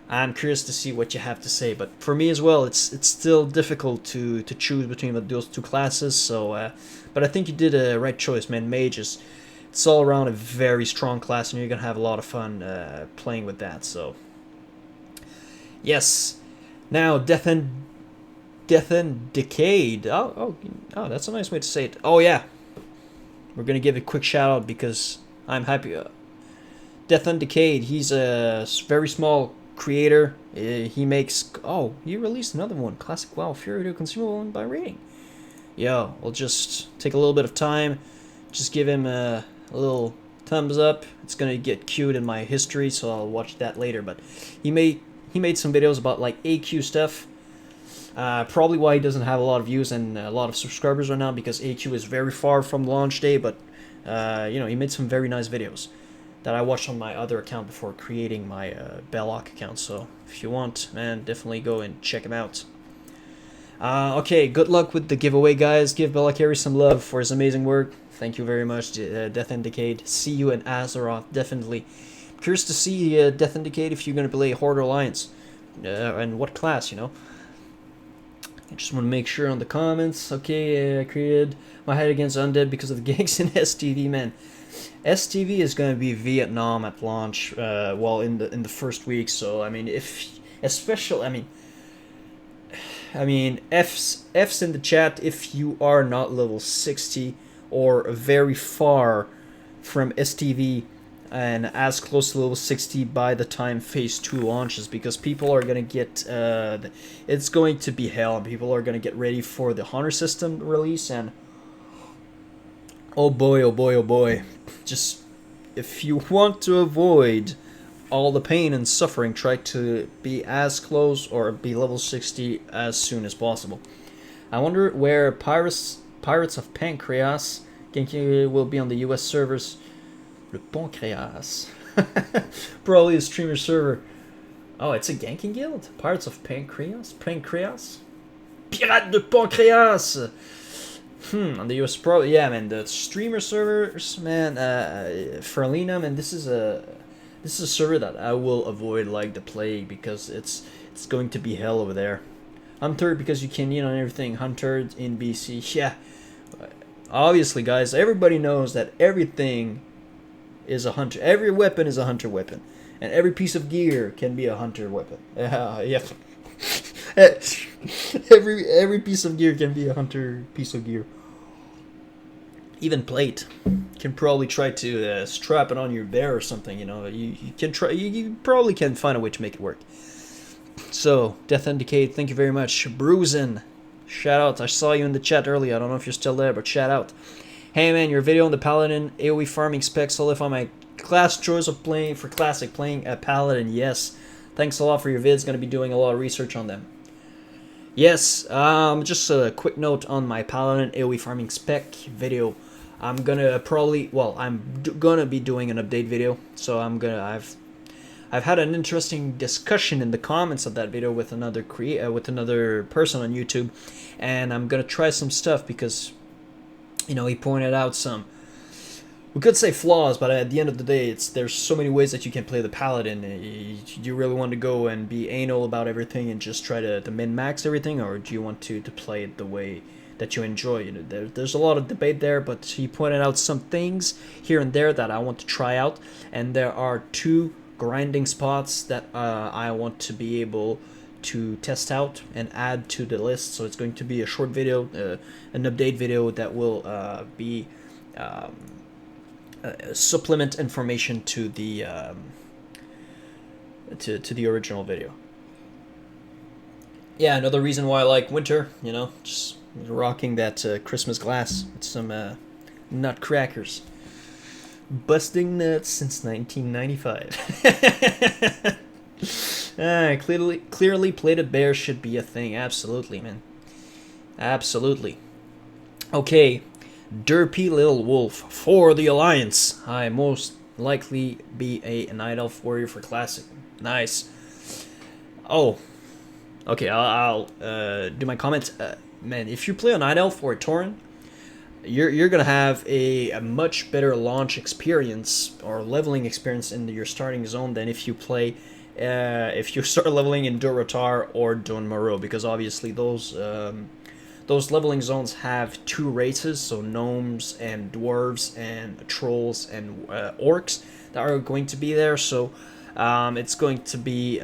I'm curious to see what you have to say, but for me as well, it's still difficult to choose between those two classes. So, but I think you did a right choice, man. Mage it's all around a very strong class, and you're gonna have a lot of fun playing with that. So, yes. Now, Death and Decayed. Oh, that's a nice way to say it. Oh yeah, we're gonna give a quick shout out because I'm happy. Death and Decayed. He's a very small creator. He makes. Oh, he released another one. Classic WoW Fury to consumable by rating. Yo, we'll just take a little bit of time. Just give him a little thumbs up. It's gonna get queued in my history, so I'll watch that later. But he he made some videos about like AQ stuff. Probably why he doesn't have a lot of views and a lot of subscribers right now, because AQ is very far from launch day. But you know, he made some very nice videos that I watched on my other account before creating my Belloc account. So if you want, man, definitely go and check him out. Okay, good luck with the giveaway, guys. Give Belloc some love for his amazing work. Thank you very much, Death and Decade. See you in Azeroth, definitely. Curious to see Death and Decade if you're going to play Horde Alliance. And what class, you know. I just want to make sure on the comments. Okay, I created my head against Undead because of the ganks in STV, man. STV is going to be Vietnam at launch, well, in the first week. So I mean, if especially, I mean, F's in the chat if you are not level 60 or very far from STV and as close to level 60 by the time Phase 2 launches, because people are going to get, it's going to be hell, and people are going to get ready for the Hunter system release, and oh boy, oh boy, oh boy. Just, if you want to avoid all the pain and suffering, try to be as close or be level 60 as soon as possible. I wonder where Pirates of Pancreas Genki will be on the US servers. Le Pancreas. Probably a streamer server. Oh, it's a ganking guild? Pirates of Pancreas? Pancreas? Pirates de Pancreas! On the US Pro, yeah, man, the streamer servers, man, Ferlina, man, this is a server that I will avoid like the plague, because it's going to be hell over there. Hunter, because you can, you know, everything. Hunter in BC, yeah. Obviously, guys, everybody knows that everything is a hunter. Every weapon is a hunter weapon, and every piece of gear can be a hunter weapon. Yeah. every piece of gear can be a hunter piece of gear. Even plate. You can probably try to strap it on your bear or something. You know, you can try. You probably can find a way to make it work. So, Death and Decay, thank you very much. Bruisin, shout out. I saw you in the chat earlier. I don't know if you're still there, but shout out. Hey man, your video on the Paladin AoE farming specs solidify my class choice of playing for Classic, playing a Paladin. Yes, thanks a lot for your vids. Going to be doing a lot of research on them. Yes, just a quick note on my Paladin AoE farming spec video. I'm gonna probably, well, I'm gonna be doing an update video. So I've had an interesting discussion in the comments of that video with another person on YouTube, and I'm gonna try some stuff because, you know, he pointed out some, we could say flaws, but at the end of the day, there's so many ways that you can play the Paladin. Do you really want to go and be anal about everything and just try to min-max everything, or do you want to play it the way that you enjoy? You know, there's a lot of debate there, but he pointed out some things here and there that I want to try out, and there are 2 grinding spots that I want to be able to test out and add to the list. So it's going to be a short video, an update video that will be supplement information to the to the original video. Yeah, another reason why I like winter, you know, just rocking that Christmas glass with some nutcrackers. Busting nuts since 1995. Clearly plated bears should be a thing. Absolutely, man. Absolutely. Okay. Derpy Little Wolf for the Alliance. I most likely be a Night Elf warrior for Classic. Nice. Oh. Okay, I'll do my comments. Man, if you play a Night Elf or a Tauren, you're gonna have a much better launch experience or leveling experience in your starting zone than if you play if you start leveling in Durotar or Don Moreau, because obviously those leveling zones have 2 races, so gnomes and dwarves and trolls and orcs that are going to be there. So it's going to be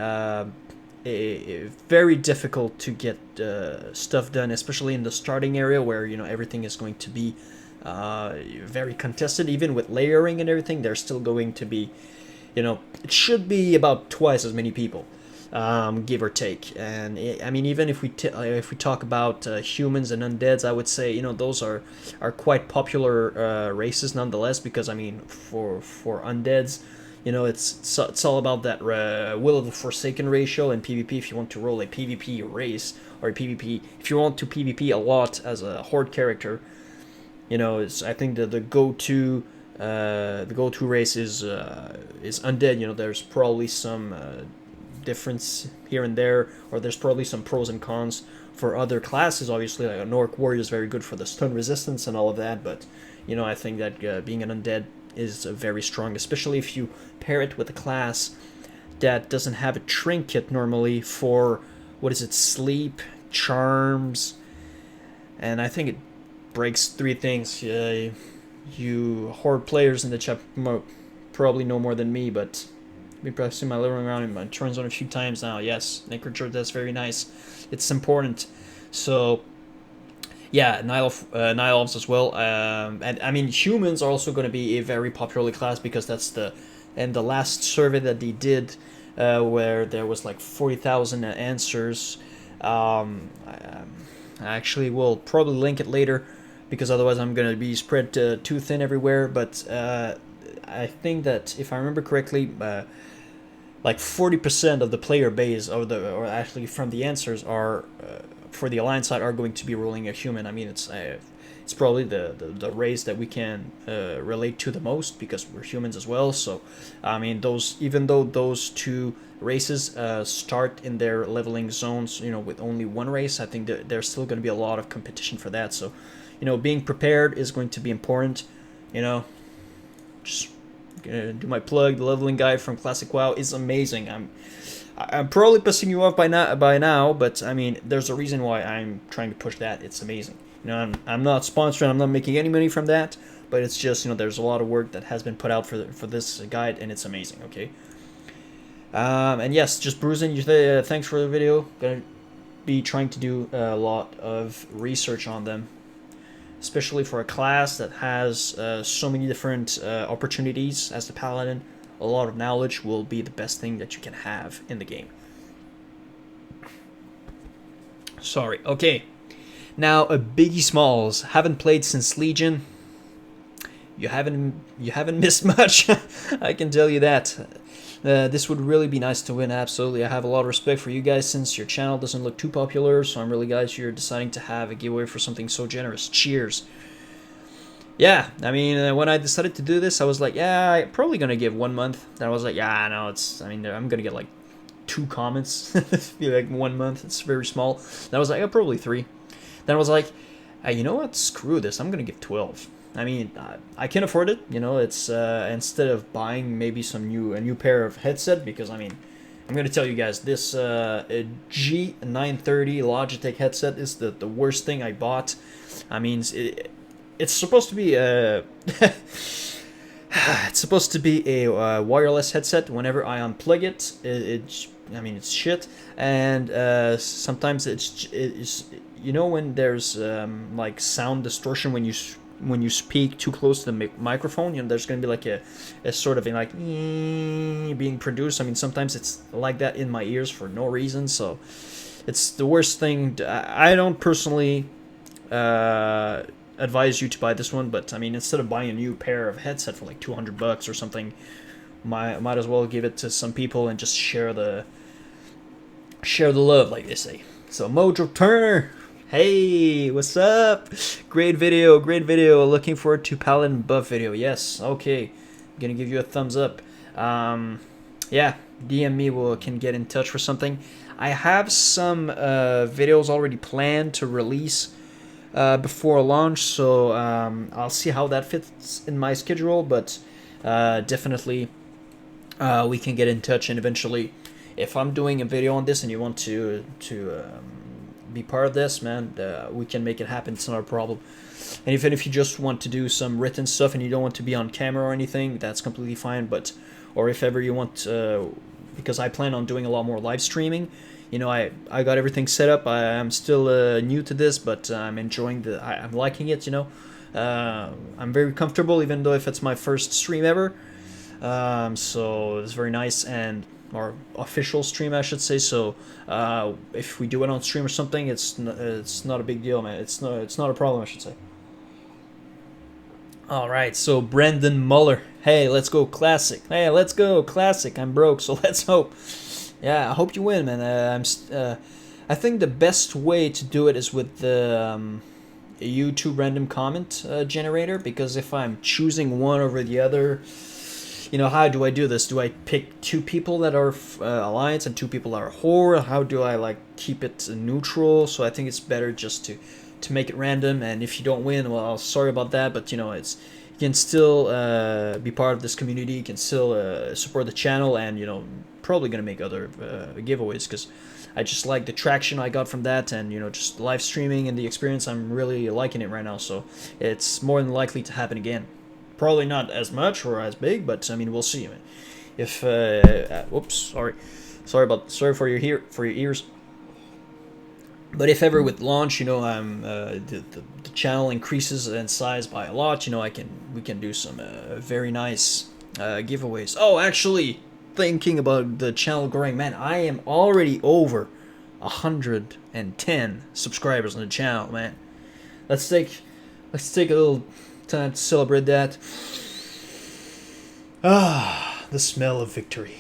very difficult to get stuff done, especially in the starting area where, you know, everything is going to be very contested. Even with layering and everything, there's still going to be, you know, it should be about twice as many people, give or take. And I mean, even if we talk about humans and undeads, I would say, you know, those are quite popular races nonetheless, because I mean, for undeads, You know, it's all about that will of the Forsaken ratio in PvP. If you want to roll a PvP race or a PvP, if you want to PvP a lot as a horde character, you know, it's I think the go-to race is undead. You know, there's probably some difference here and there, or there's probably some pros and cons for other classes. Obviously, like an orc warrior is very good for the stun resistance and all of that, but you know, I think that being an undead is very strong, especially if you pair it with a class that doesn't have a trinket normally for, what is it, sleep, charms, and I think it breaks three things. You horde players in the chat probably know more than me, but we probably see my living around in my turn zone a few times now. Yes, Necrochurch, that's very nice. It's important. So yeah, Nile Elves as well. And I mean, humans are also going to be a very popular class because that's the last survey that they did, where there was like 40,000 answers. I actually will probably link it later because otherwise I'm going to be spread too thin everywhere. But I think that if I remember correctly, like 40% of the player base, or actually from the answers, are for the alliance side are going to be rolling a human. I mean, it's probably the race that we can relate to the most because we're humans as well. So I mean, even though those two races start in their leveling zones, you know, with only one race, I think there's still going to be a lot of competition for that. So, you know, being prepared is going to be important. You know, just gonna do my plug. The leveling guide from Classic WoW is amazing. I'm probably pissing you off by now, but I mean, there's a reason why I'm trying to push that. It's amazing. You know, I'm not sponsoring. I'm not making any money from that, but it's just, you know, there's a lot of work that has been put out for this guide, and it's amazing. Okay. And yes, just bruising. Thanks for the video. Gonna be trying to do a lot of research on them, especially for a class that has so many different opportunities as the paladin. A lot of knowledge will be the best thing that you can have in the game. Sorry. Okay. Now, a Biggie Smalls. Haven't played since Legion. You haven't missed much. I can tell you that. This would really be nice to win. Absolutely. I have a lot of respect for you guys since your channel doesn't look too popular. So I'm really glad you're deciding to have a giveaway for something so generous. Cheers. Yeah, I mean, when I decided to do this, I was like, yeah, I'm probably going to give 1 month. Then I was like, yeah, no, I mean, I'm going to get like 2 comments. Like 1 month, it's very small. Then I was like, oh, probably 3. Then I was like, hey, you know what, screw this, I'm going to give 12. I mean, I can afford it, you know, it's, instead of buying maybe a new pair of headset, because, I mean, I'm going to tell you guys, this G930 Logitech headset is the worst thing I bought. I mean, it's supposed to be a it's supposed to be a wireless headset. Whenever I unplug it, I mean, it's shit. And sometimes it's you know, when there's like sound distortion when you speak too close to the microphone, you know, there's gonna be like a sort of like being produced. I mean, sometimes it's like that in my ears for no reason. So it's the worst thing. I don't personally advise you to buy this one, but I mean, instead of buying a new pair of headset for like $200 or something, might as well give it to some people and just share the love, like they say. So Mojo Turner, hey, what's up? Great video. Looking forward to Paladin buff video. Yes, okay, I'm gonna give you a thumbs up. Yeah, DM me, can get in touch for something. I have some videos already planned to release before launch, so I'll see how that fits in my schedule, but definitely we can get in touch, and eventually, if I'm doing a video on this and you want to be part of this, man, we can make it happen. It's not a problem. And even if you just want to do some written stuff and you don't want to be on camera or anything, that's completely fine. But, or if ever you want, because I plan on doing a lot more live streaming. You know, I got everything set up. I'm still new to this, but I'm enjoying I'm liking it, you know. I'm very comfortable, even though if it's my first stream ever. So it's very nice, and our official stream, I should say. So if we do it on stream or something, it's not a big deal, man. It's not a problem, I should say. All right, so Brendan Muller. Hey, let's go classic. Hey, let's go classic. I'm broke, so let's hope. Yeah, I hope you win, man. I think the best way to do it is with the YouTube random comment generator, because if I'm choosing one over the other, how do I do this? Do I pick two people that are alliance and two people that are horde? How do I like keep it neutral? So I think it's better just to make it random. And if you don't win, well, sorry about that, but it's you can still be part of this community. You can still support the channel, and probably gonna make other giveaways, because I just like the traction I got from that, and just live streaming and the experience. I'm really liking it right now, so it's more than likely to happen again. Probably not as much or as big, but I mean, we'll see. If whoops, sorry for your ears. But if ever with launch, the channel increases in size by a lot, we can do some very nice giveaways. Oh, actually, thinking about the channel growing, man, I am already over 110 subscribers on the channel, man. Let's take a little time to celebrate that. The smell of victory.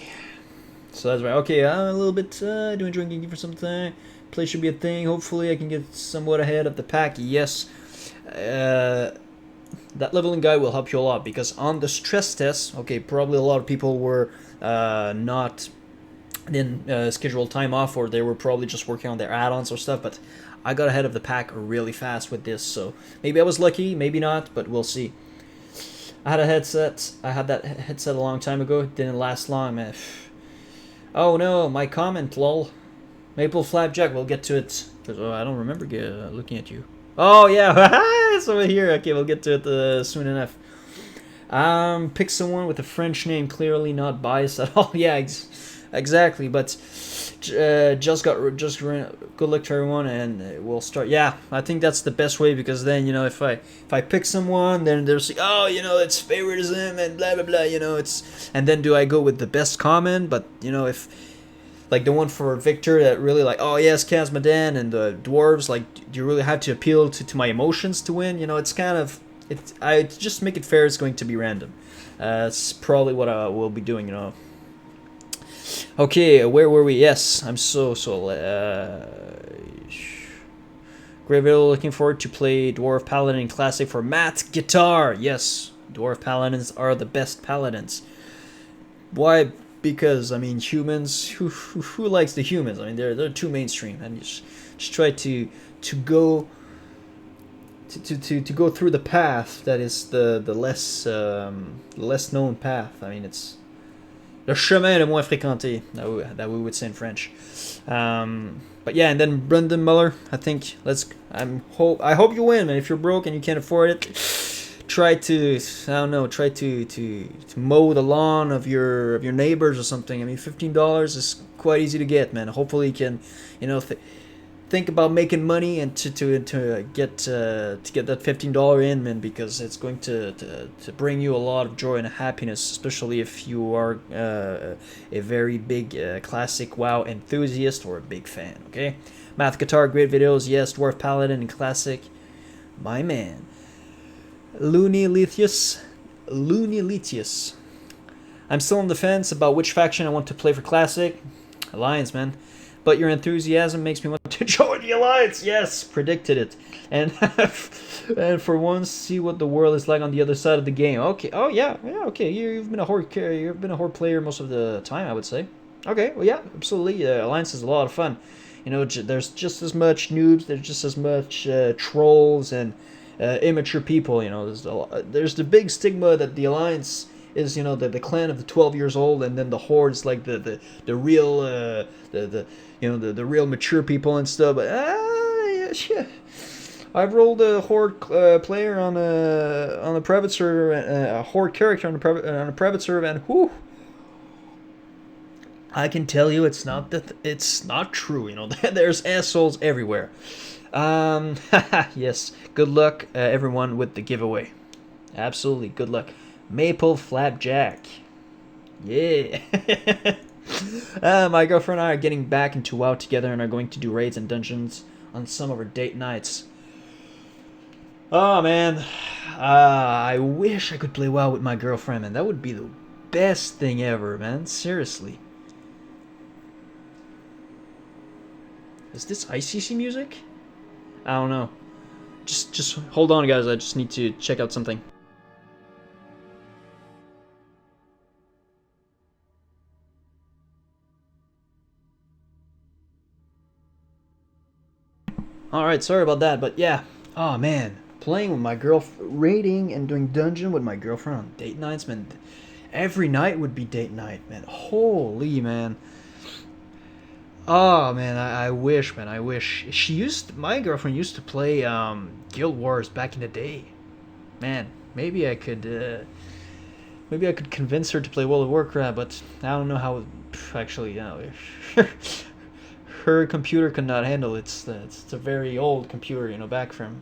So that's right. Okay, I'm a little bit doing drinking for something. Play should be a thing. Hopefully I can get somewhat ahead of the pack. Yes. That leveling guide will help you a lot, because on the stress test, okay, probably a lot of people were not in scheduled time off, or they were probably just working on their add-ons or stuff, but I got ahead of the pack really fast with this, so maybe I was lucky, maybe not, but we'll see. I had that headset a long time ago. It didn't last long, man. Oh no, my comment, lol. Maple Flapjack, we'll get to it. I don't remember looking at you. Oh yeah, it's over here. Okay, we'll get to it soon enough. Pick someone with a French name, clearly not biased at all. Yeah, exactly. But good luck to everyone, and we'll start. Yeah, I think that's the best way, because then if I pick someone, then there's like, oh, it's favoritism and blah blah blah. And then do I go with the best comment? But if like the one for Victor that really like, oh yes, Kazmadan and the dwarves, like, do you really have to appeal to my emotions to win? It's kind of I just make it fair. It's going to be random. It's probably what I will be doing. Okay, where were we? Yes, I'm so great video. Looking forward to play Dwarf Paladin Classic for Matt Guitar. Yes, Dwarf Paladins are the best paladins. Why? Because I mean, humans. Who likes the humans? I mean, they're too mainstream, and you just try to go to go through the path that is the less known path. I mean, it's le chemin le moins fréquenté, that we would say in French. But yeah, and then Brendan Muller, I think I hope you win, man. If you're broke and you can't afford it, try to mow the lawn of your neighbors or something. I mean, $15 is quite easy to get, man. Hopefully you can, think about making money and to get that $15 in, man, because it's going to bring you a lot of joy and happiness, especially if you are a very big classic WoW enthusiast or a big fan. Okay, Math Guitar, great videos. Yes, Dwarf Paladin and Classic, my man. Looney Letius. I'm still on the fence about which faction I want to play for Classic. Alliance, man. But your enthusiasm makes me want to join the Alliance. Yes, predicted it. And and for once, see what the world is like on the other side of the game. Okay. Oh yeah. Okay. You've been a horde player most of the time, I would say. Okay. Well, yeah, absolutely. Alliance is a lot of fun. There's just as much noobs. There's just as much trolls and immature people. There's the big stigma that the Alliance is, the clan of the 12 years old, and then the horde is like the real the real mature people and stuff. But yeah. I've rolled a horde player on a private server, a horde character on a private server, and whew, I can tell you it's not true. There's assholes everywhere. Yes. Good luck, everyone, with the giveaway. Absolutely, good luck. Maple Flapjack. Yeah. My girlfriend and I are getting back into WoW together and are going to do raids and dungeons on some of our date nights. Oh man, I wish I could play WoW with my girlfriend, man. That would be the best thing ever, man. Seriously. Is this ICC music? I don't know. Just hold on, guys. I just need to check out something. Alright, sorry about that, but yeah. Oh man, playing with my girlfriend, raiding and doing dungeon with my girlfriend on date nights, man. Every night would be date night, man. Holy, man. Oh man, I wish, man. I wish my girlfriend used to play Guild Wars back in the day. Man, maybe I could convince her to play World of Warcraft, but I don't know how. Actually, you know, her computer could not handle it. It's a very old computer, you know, back from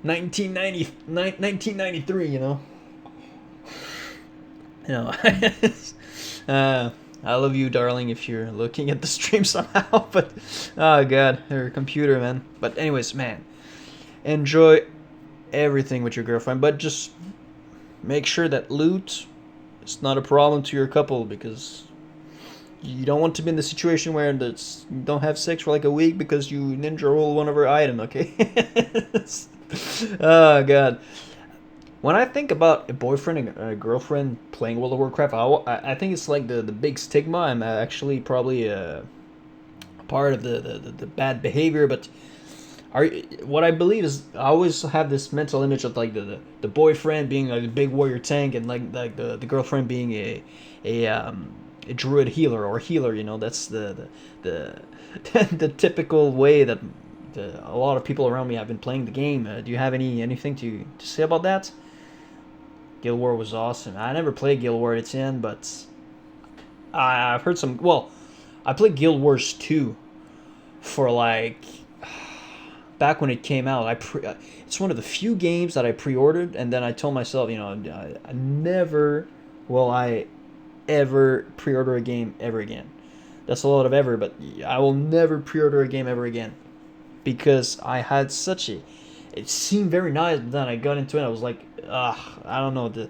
1993, you know. You know, I love you, darling, if you're looking at the stream somehow. But oh god, her computer, man. But anyways, man, enjoy everything with your girlfriend, but just make sure that loot is not a problem to your couple, because you don't want to be in the situation where you don't have sex for like a week because you ninja roll one of her item. Okay. Oh god. When I think about a boyfriend and a girlfriend playing World of Warcraft, I think it's like the big stigma. I'm actually probably a part of the bad behavior, but what I believe is I always have this mental image of like the boyfriend being like a big warrior tank, and like the girlfriend being a druid healer or healer. You know, that's the the typical way that a lot of people around me have been playing the game. Do you have anything to say about that? Guild War was awesome. I never played Guild War at its end, but I've heard some. Well, I played Guild Wars 2 for like back when it came out. It's one of the few games that I pre-ordered, and then I told myself, you know, I never will I ever pre-order a game ever again. That's a lot of ever, but I will never pre-order a game ever again, because I had such a. It seemed very nice, but then I got into it. I was like, I don't know, the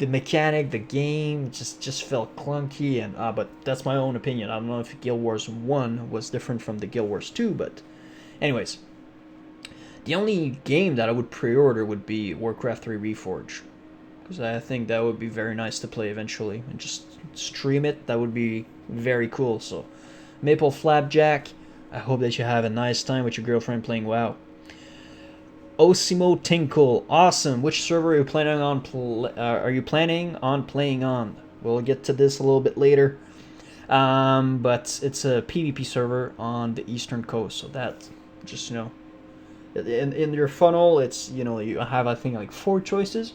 mechanic, the game just felt clunky, and but that's my own opinion. I don't know if Guild Wars 1 was different from the Guild Wars 2, but anyways, the only game that I would pre-order would be Warcraft 3 Reforged, because I think that would be very nice to play eventually and just stream it. That would be very cool. So, Maple Flapjack, I hope that you have a nice time with your girlfriend playing WoW. Osimo Tinkle, awesome. Which server are you planning on playing on? We'll get to this a little bit later. But it's a PvP server on the Eastern Coast, so that just, you know, in your funnel, it's, you know, you have, I think, like 4 choices,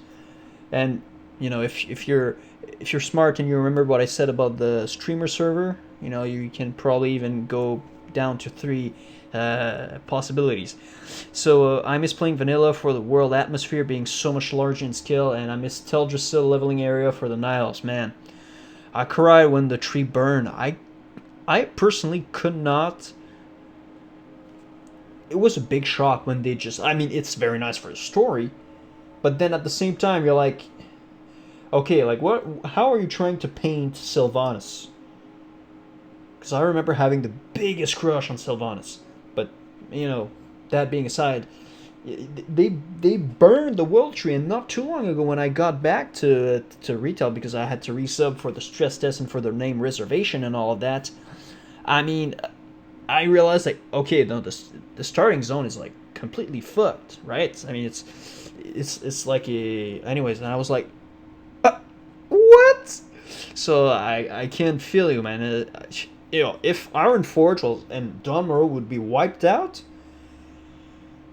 and you know, if you're smart and you remember what I said about the streamer server, you know, you can probably even go down to 3 possibilities. So I miss playing vanilla for the world atmosphere being so much larger in scale, and I miss Teldrassil leveling area for the Niles. Man, I cried when the tree burned. I personally could not. It was a big shock when they just. I mean, it's very nice for the story, but then at the same time, you're like, okay, like what? How are you trying to paint Sylvanas? Because I remember having the biggest crush on Sylvanas. But, you know, that being aside, they burned the world tree, and not too long ago when I got back to retail, because I had to resub for the stress test and for the name reservation and all of that. I mean, I realized, like, okay, no, the starting zone is like completely fucked, right? I mean, it's like anyways, and I was like, what? So I can't feel you, man. You know, if Ironforge and Dawnmorrow would be wiped out,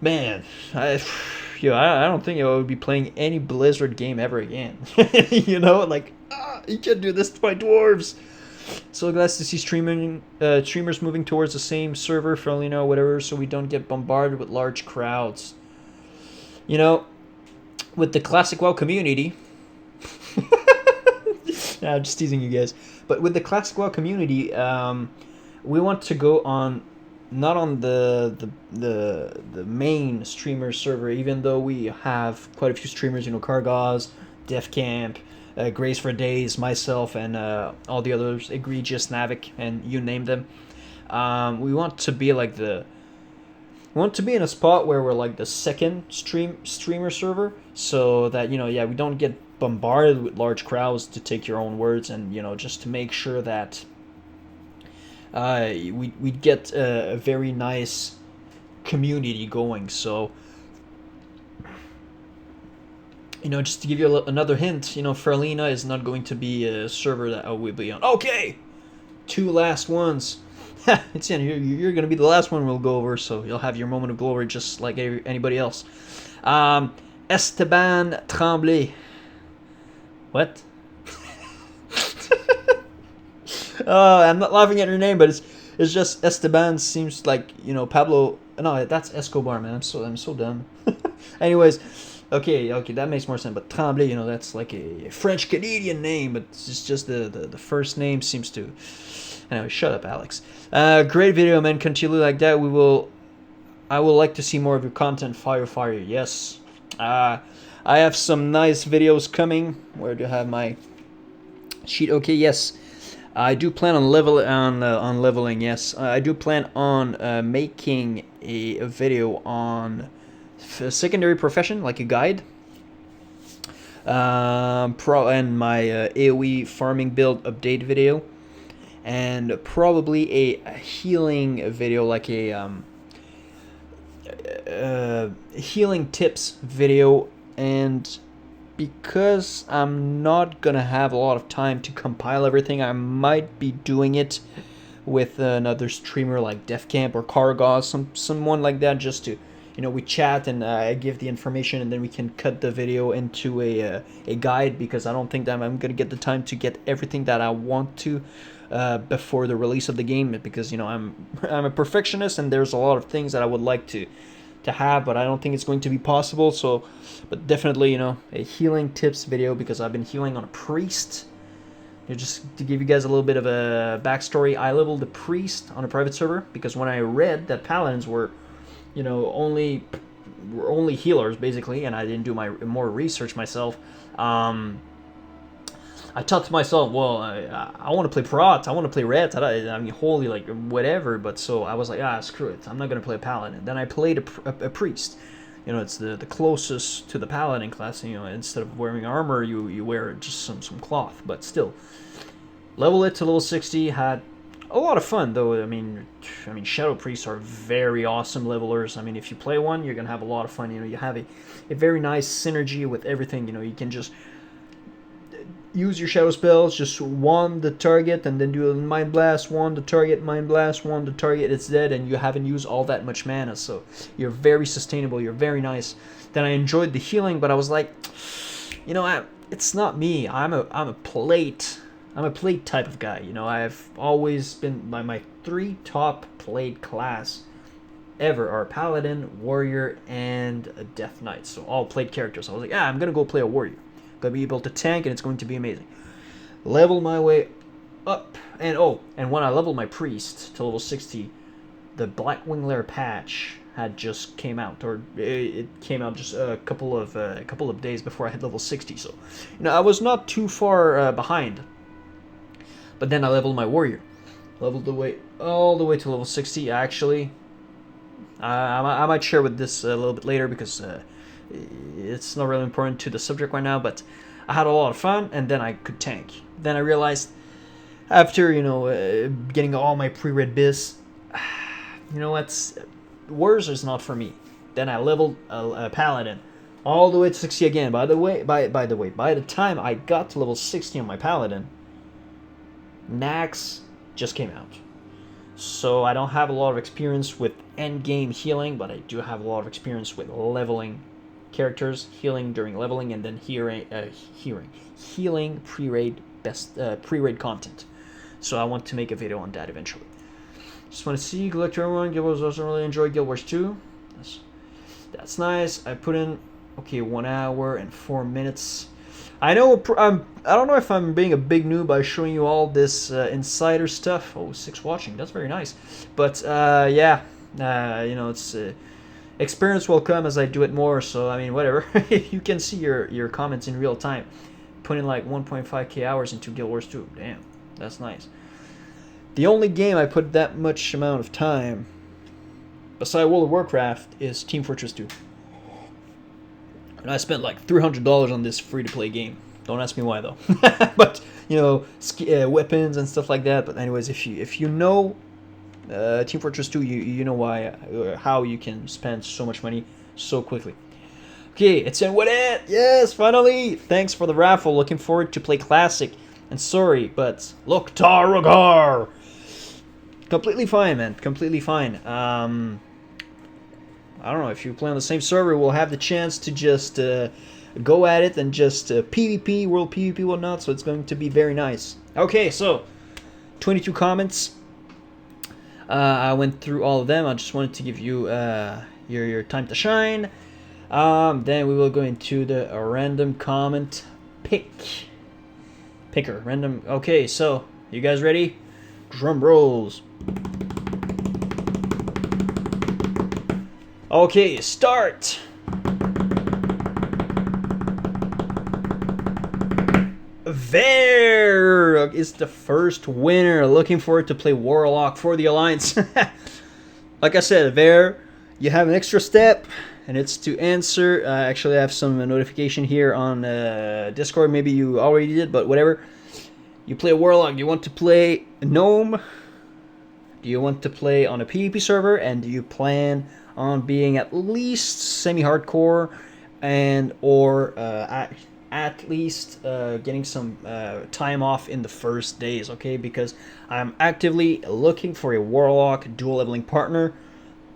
man, I don't think I would be playing any Blizzard game ever again. You know, like, you can't do this to my dwarves. So glad to see streamers moving towards the same server for, you know, whatever, so we don't get bombarded with large crowds. You know, with the classic WoW community. Nah, I'm just teasing you guys. But with the classic WoW community, we want to go on not on the main streamer server, even though we have quite a few streamers, you know, Cargos, Def Camp, Grace for Days, myself, and all the others, Egregious, Navic, and you name them. We want to be like we want to be in a spot where we're like the second streamer server, so that, you know, yeah, we don't get bombarded with large crowds, to take your own words, and, you know, just to make sure that we get a very nice community going. So, you know, just to give you another hint, you know, Ferlina is not going to be a server that we'll be on. Okay, two last ones. It's in. You're going to be the last one we'll go over, so you'll have your moment of glory just like anybody else. Esteban Tremblay. What? I'm not laughing at her name, but it's just Esteban seems like, you know, Pablo. No, that's Escobar, man. I'm so dumb. Anyways, okay, that makes more sense. But Tremblay, you know, that's like a French Canadian name, but it's just the first name seems to. Anyway, shut up, Alex. Great video, man. Continue like that. I would like to see more of your content. Fire. Yes. I have some nice videos coming. Where do I have my sheet? Okay, yes. I do plan on leveling. Yes, I do plan on making a video on secondary profession, like a guide. And my AOE farming build update video, and probably a healing video, like a healing tips video. And because I'm not gonna have a lot of time to compile everything, I might be doing it with another streamer like Defcamp or Cargos, someone like that, just to, you know, we chat and I give the information, and then we can cut the video into a guide, because I don't think that I'm gonna get the time to get everything that I want to before the release of the game, because, you know, I'm a perfectionist, and there's a lot of things that I would like to have, but I don't think it's going to be possible. So, but definitely, you know, a healing tips video, because I've been healing on a priest. You know, just to give you guys a little bit of a backstory, I leveled the priest on a private server because when I read that paladins were, you know, only healers basically, and I didn't do my more research myself. I thought to myself, well, I want to play Prot, I want to play Ret, I mean, holy, like, whatever, but so I was like, screw it, I'm not going to play a Paladin. Then I played a Priest. You know, it's the closest to the Paladin class, you know, instead of wearing armor, you wear just some cloth, but still. Level it to level 60, had a lot of fun, though. I mean, Shadow Priests are very awesome levelers. I mean, if you play one, you're going to have a lot of fun. You know, you have a very nice synergy with everything. You know, you can just use your shadow spells, just wand the target, and then do a mind blast, wand the target, mind blast, wand the target, it's dead, and you haven't used all that much mana, so you're very sustainable, you're very nice. Then I enjoyed the healing, but I was like, you know, it's not me. I'm a plate type of guy. You know, I've always been my three top plate class ever are Paladin, Warrior, and a Death Knight. So all plate characters. I was like, I'm gonna go play a Warrior. Gonna be able to tank, and it's going to be amazing. Level my way up, and when I leveled my priest to level 60, the Blackwing Lair patch had just came out, or it came out just a couple of days before I hit level 60. So, you know, I was not too far behind. But then I leveled my warrior, leveled all the way to level 60. Actually, I might share with this a little bit later, because it's not really important to the subject right now, but I had a lot of fun, and then I could tank. Then I realized, after, you know, getting all my pre-read biz, you know what, Warriors is not for me. Then I leveled a Paladin all the way to 60 again. By the way, by the time I got to level 60 on my Paladin, Nax just came out. So I don't have a lot of experience with endgame healing, but I do have a lot of experience with leveling characters, healing during leveling, and then healing pre-raid pre-raid content. So I want to make a video on that eventually. Just want to see, good luck to everyone. Guild Wars also really enjoy Guild Wars 2. That's nice. I put in 1 hour and 4 minutes. I know I don't know if I'm being a big noob by showing you all this insider stuff. Oh, 6 watching. That's very nice. But yeah, you know, it's experience will come as I do it more. So I mean, whatever. You can see your comments in real time. Putting like 1.5k hours into Guild Wars 2. Damn, that's nice. The only game I put that much amount of time, beside World of Warcraft, is Team Fortress 2. And I spent like $300 on this free-to-play game. Don't ask me why though. But you know, weapons and stuff like that. But anyways, if you know Team Fortress 2, you know why how you can spend so much money so quickly. Okay, it's in with it. Yes, finally. Thanks for the raffle. Looking forward to play Classic. And sorry, but look, Taragar. Completely fine, man. Completely fine. I don't know, if you play on the same server, we'll have the chance to just go at it and just PvP, world PvP, whatnot, so it's going to be very nice. Okay, so 22 comments. I went through all of them. I just wanted to give you your time to shine. Then we will go into the random comment picker. Random. Okay, so you guys ready? Drum rolls. Okay, start! There is the first winner. Looking forward to play Warlock for the Alliance. Like I said, there you have an extra step, and it's to answer. Actually, I have some notification here on Discord. Maybe you already did, but whatever. You play a Warlock. Do you want to play a Gnome? Do you want to play on a PvP server? And do you plan on being at least semi-hardcore and or at least getting some time off in the first days, okay? Because I'm actively looking for a Warlock dual leveling partner.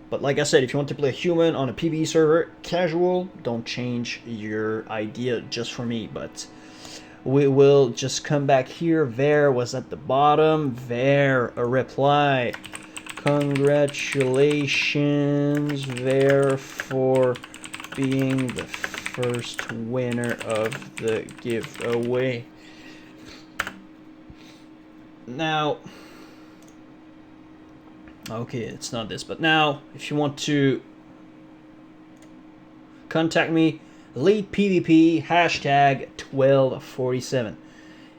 But like I said, if you want to play a human on a PvE server, casual, don't change your idea just for me. But we will just come back here. There was at the bottom. There, a reply. Congratulations there for being the first winner of the giveaway. Now, okay, it's not this, but now if you want to contact me, Elite PvP hashtag 1247.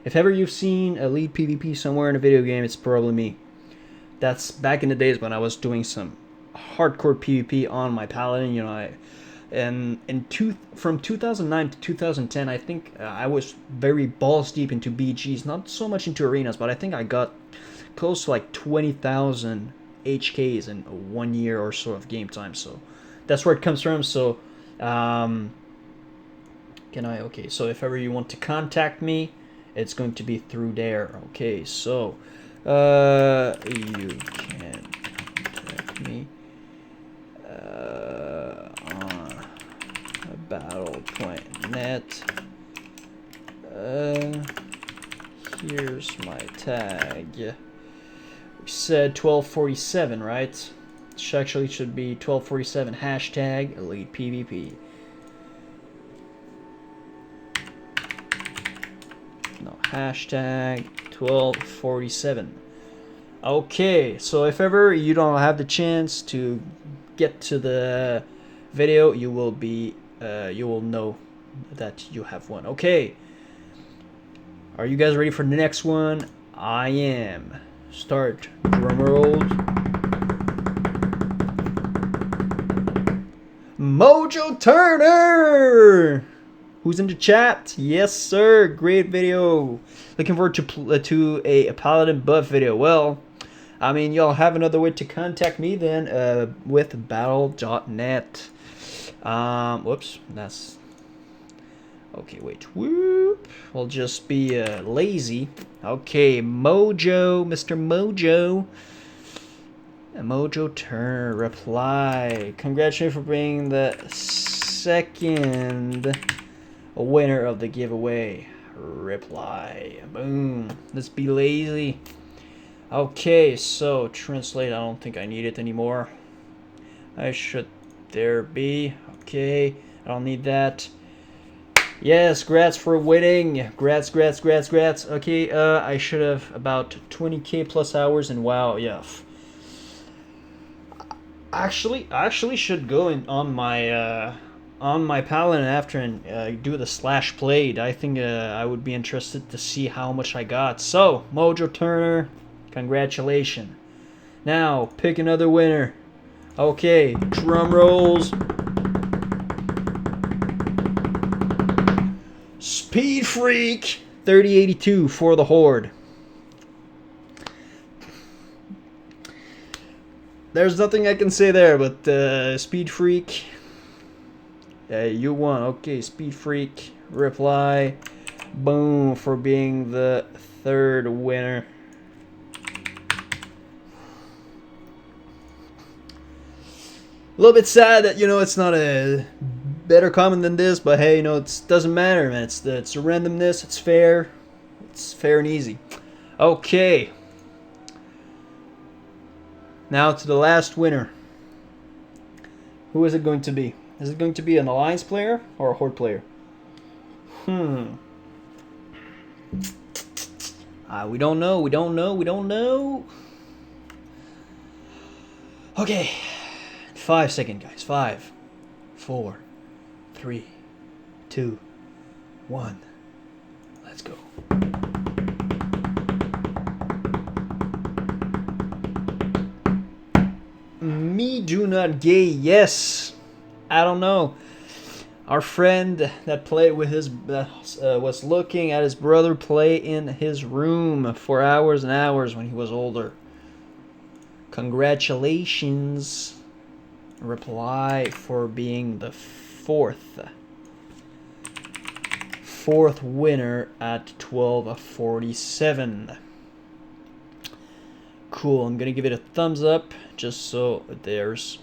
If ever you've seen Elite PvP somewhere in a video game, it's probably me. That's back in the days when I was doing some hardcore PvP on my Paladin. You know, from 2009 to 2010, I think I was very balls deep into BGs, not so much into arenas, but I think I got close to like 20,000 HKs in 1 year or so of game time. So that's where it comes from. So okay, so if ever you want to contact me, it's going to be through there. Okay, so you can contact me on battle.net. Here's my tag. We said 1247, right? Actually, it should be 1247 hashtag Elite PvP. No, hashtag 1247. Okay, so if ever you don't have the chance to get to the video, you will know that you have won. Okay, are you guys ready for the next one? I am. Start drum rolls. Mojo Turner, who's in the chat? Yes, sir. Great video. Looking forward to a Paladin buff video. Well, I mean, y'all have another way to contact me then with battle.net. Whoops, that's okay. Wait, whoop. We'll just be lazy. Okay, Mojo, Mr. Mojo. Mojo Turner, reply. Congratulations for being the second winner of the giveaway. Reply. Boom. Let's be lazy. Okay, so translate. I don't think I need it anymore. I should there be. Okay, I don't need that. Yes, grats for winning. Grats, grats, grats, grats. Okay, I should have about 20k plus hours and WoW. Yeah. I actually should go in on my paladin after and do the slash played. I think I would be interested to see how much I got. So, Mojo Turner, congratulations. Now, pick another winner. Okay, drum rolls. Speed Freak 3082 for the Horde. There's nothing I can say there, but Speed Freak, you won. Okay, Speed Freak, reply, boom, for being the third winner. A little bit sad that, it's not a better comment than this, but hey, it doesn't matter, man. It's a randomness. It's fair. It's fair and easy. Okay. Now to the last winner. Who is it going to be? Is it going to be an Alliance player or a Horde player? We don't know. We don't know. We don't know. Okay. 5 seconds, guys. 5, 4, 3, 2, 1. Let's go. Me do not gay. Yes. I don't know. Our friend that played with his was looking at his brother play in his room for hours and hours when he was older. Congratulations. Reply for being the fourth winner at 12:47. Cool. I'm gonna give it a thumbs up just so there's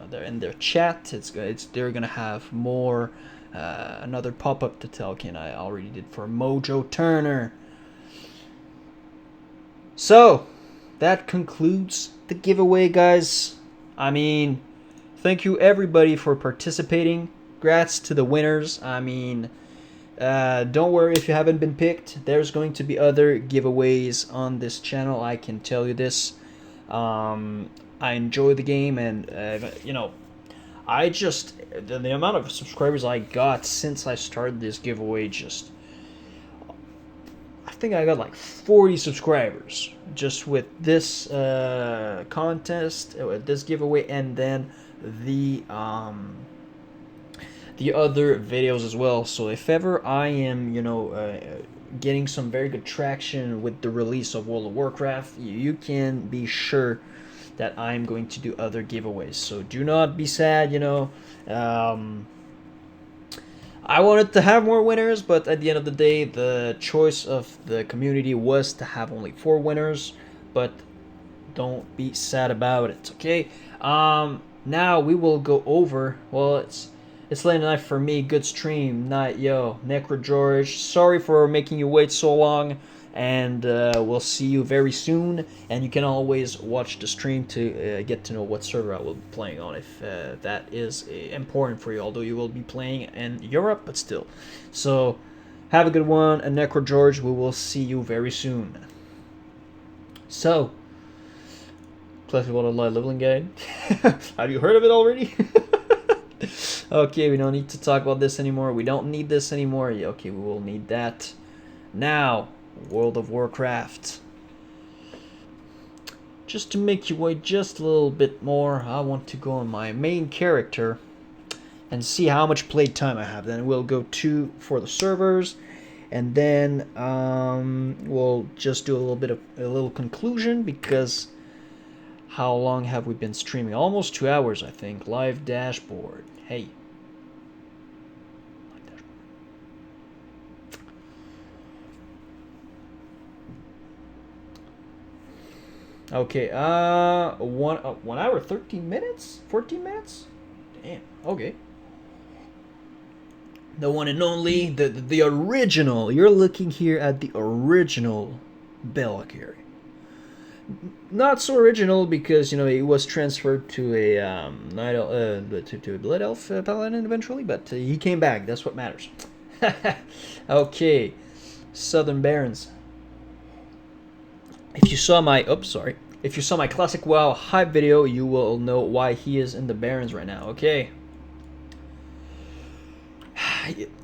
they're in their chat. They're gonna have more another pop-up to tell. I already did for Mojo Turner. So that concludes the giveaway, guys. I mean, thank you everybody for participating. Congrats to the winners. I mean, don't worry if you haven't been picked. There's going to be other giveaways on this channel. I can tell you this. I enjoy the game, and I just the amount of subscribers I got since I started this giveaway I think I got like 40 subscribers just with this contest, with this giveaway, and then the other videos as well. So if ever I am, getting some very good traction with the release of World of Warcraft, you can be sure that I'm going to do other giveaways. So do not be sad, I wanted to have more winners, but at the end of the day, the choice of the community was to have only 4 winners. But don't be sad about it, okay? Now we will go over. Well, it's late night for me. Good stream, night, yo, Necro George. Sorry for making you wait so long, and we'll see you very soon. And you can always watch the stream to get to know what server I will be playing on, if that is important for you. Although you will be playing in Europe, but still. So have a good one, and Necro George. We will see you very soon. So, Classic World Online Leveling Guide. Have you heard of it already? Okay, we don't need to talk about this anymore. We don't need this anymore. Yeah, okay, we will need that. Now, World of Warcraft. Just to make you wait just a little bit more, I want to go on my main character and see how much playtime I have. Then we'll go for the servers, and then we'll just do a little conclusion, because how long have we been streaming? Almost 2 hours, I think. Live dashboard. Hey. Okay, 1 hour, 13 minutes? 14 minutes? Damn, okay. The one and only, the original. You're looking here at the original Belakiri. Not so original because, he was transferred to a Blood Elf Paladin eventually, but he came back. That's what matters. Okay, Southern Barons. If you saw my if you saw my classic WoW hype video, you will know why he is in the Barons right now. Okay.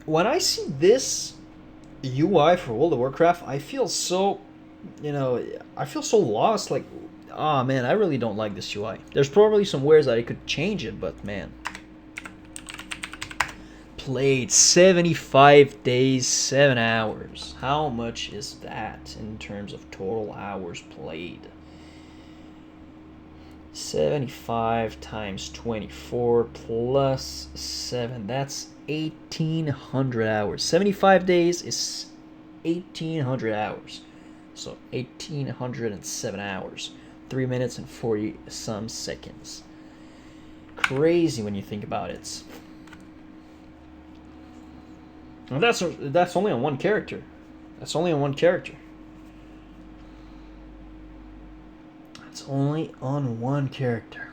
When I see this UI for World of Warcraft, I feel so, I feel so lost. Like, oh man, I really don't like this UI. There's probably some ways that I could change it, but man. Played 75 days, 7 hours. How much is that in terms of total hours played? 75 times 24 plus 7. That's 1,800 hours. 75 days is 1,800 hours. So 1,807 hours. 3 minutes and 40 some seconds. Crazy when you think about it. And that's only on one character. That's only on one character. That's only on one character.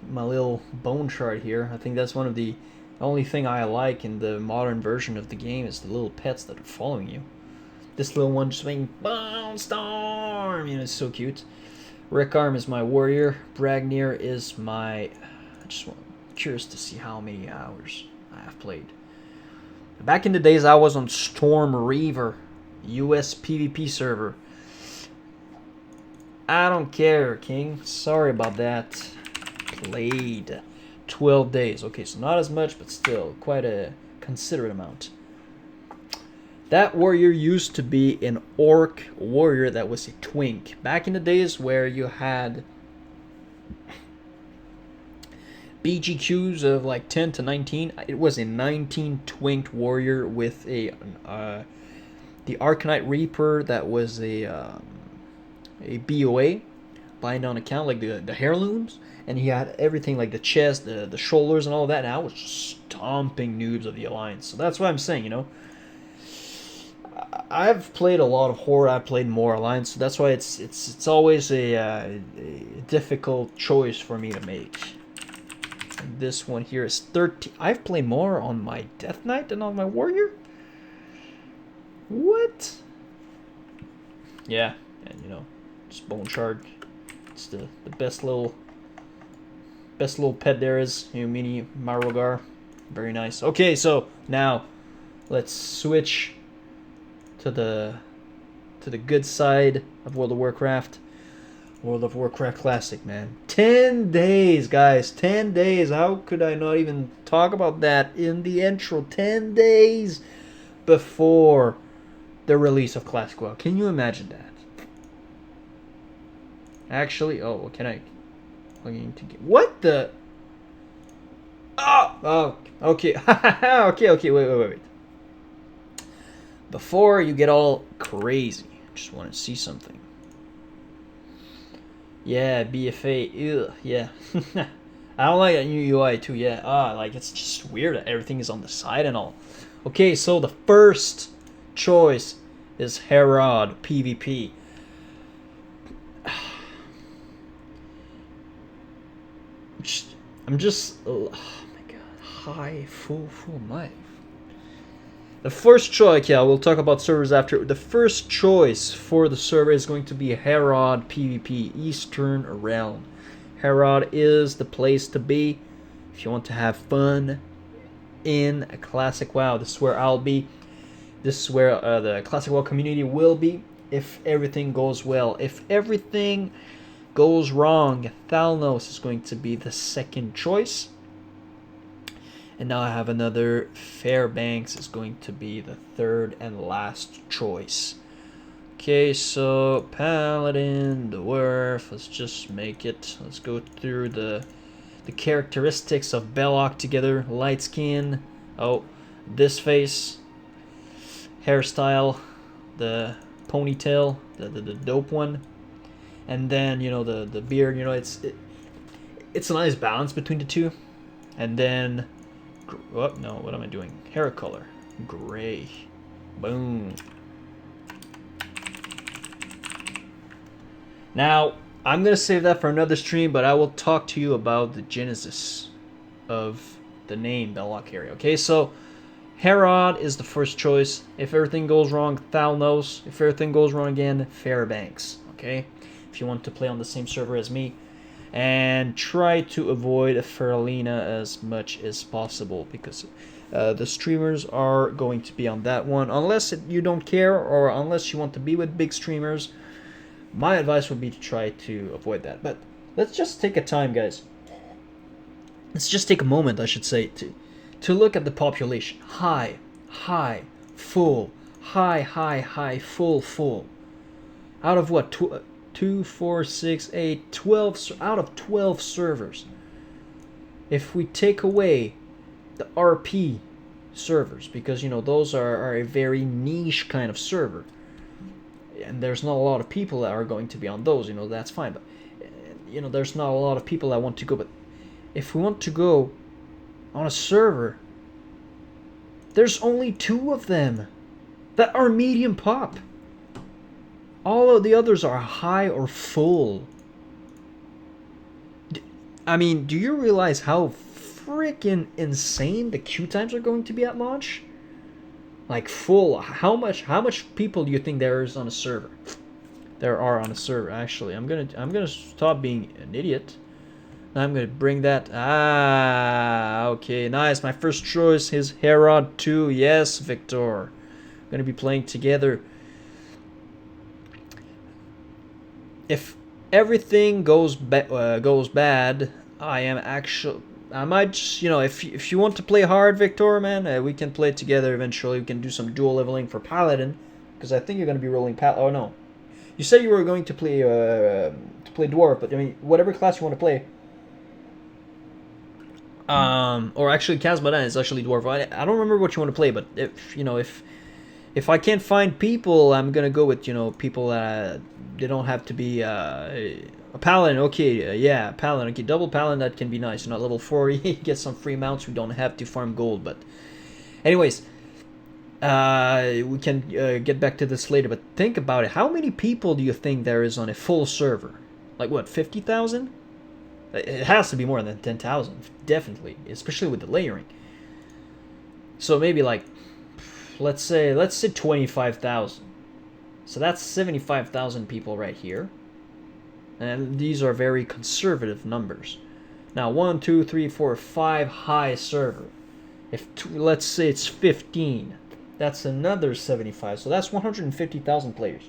My little bone chart here. I think that's one of the only thing I like in the modern version of the game is the little pets that are following you. This little one just making Bone Storm. It's so cute. Rekarm is my warrior. Bragnir is my. Curious to see how many hours I have played. Back in the days, I was on Storm Reaver, US PvP server. I don't care, King. Sorry about that. Played 12 days. Okay, so not as much, but still quite a considerate amount. That warrior used to be an orc warrior that was a twink. Back in the days where you had BGQs of like 10 to 19, it was a 19 twinked warrior with a the Arcanite Reaper that was a BOA, bind on account, like the heirlooms, and he had everything like the chest, the shoulders, and all that. And I was just stomping noobs of the Alliance. So that's what I'm saying, I've played a lot of Horde. I've played more Alliance, so that's why it's always a difficult choice for me to make. And this one here is 13. I've played more on my Death Knight than on my Warrior. What? Yeah, and just Bone Shard. It's the best little pet there is. Mini Marogar. Very nice. Okay, so now let's switch to the good side of World of Warcraft. World of Warcraft Classic, man. 10 days, guys. 10 days. How could I not even talk about that in the intro? 10 days before the release of Classic WoW. Can you imagine that? Actually, oh, can I? What the? Oh, okay. Okay, wait. Before you get all crazy, just want to see something. Yeah, BFA. Ew, yeah. I don't like that new UI too. Yeah. Like it's just weird that everything is on the side and all. Okay, so the first choice is Herod PvP. I'm just. Oh my god. High full life. The first choice, yeah, we'll talk about servers after. The first choice for the server is going to be Herod PvP, Eastern Realm. Herod is the place to be if you want to have fun in a Classic WoW. This is where I'll be. This is where the Classic WoW community will be if everything goes well. If everything goes wrong, Thalnos is going to be the second choice. And now I have another. Fairbanks is going to be the third and last choice. Okay, so Paladin, Dwarf. Let's just make it. Let's go through the characteristics of Belloc together. Light skin. Oh, this face. Hairstyle. The ponytail. The dope one. And then the beard. It's a nice balance between the two. And then. Oh, no, what am I doing? Hair color. Gray. Boom. Now, I'm going to save that for another stream, but I will talk to you about the genesis of the name Belloc area. Okay, so Herod is the first choice. If everything goes wrong, Thalnos. If everything goes wrong again, Fairbanks. Okay? If you want to play on the same server as me. And try to avoid Faralina as much as possible, because the streamers are going to be on that one. Unless you don't care, or unless you want to be with big streamers, my advice would be to try to avoid that. But let's just take a time, guys. Let's just take a moment, I should say, to look at the population. High, high, full, high, high, high, full, full. Out of what? 2, 4, 6, 8, 12, out of 12 servers. If we take away the RP servers, because, you know, those are a very niche kind of server, and there's not a lot of people that are going to be on those, you know, that's fine, but, you know, there's not a lot of people that want to go, but if we want to go on a server, there's only 2 of them that are medium pop. All of the others are high or full. I mean, do you realize how freaking insane the queue times are going to be at launch? Like full. How much people do you think there is on a server? There are on a server. Actually, I'm gonna stop being an idiot. I'm gonna bring that. Okay, nice. My first choice is Herod 2. Yes, Victor. I'm gonna be playing together. If everything goes bad, I might just, you know, if you want to play hard, Victor, man, we can play together eventually. We can do some dual leveling for Paladin, because I think you're going to be rolling Paladin. Oh no, you said you were going to play Dwarf, but I mean, whatever class you want to play. Or actually, Kazmadan is actually Dwarf. I don't remember what you want to play, but if I can't find people, I'm gonna go with, you know, people that they don't have to be a Paladin. Okay, yeah, Paladin. Okay, double Paladin, that can be nice. You know, at level 4, you get some free mounts. We don't have to farm gold, but anyways, we can get back to this later. But think about it. How many people do you think there is on a full server? Like what, 50,000? It has to be more than 10,000, definitely, especially with the layering. So maybe like, let's say 25,000. So that's 75,000 people right here. And these are very conservative numbers. Now 1, 2, 3, 4, 5 high server. Let's say it's 15, that's another 75. So that's 150,000 players.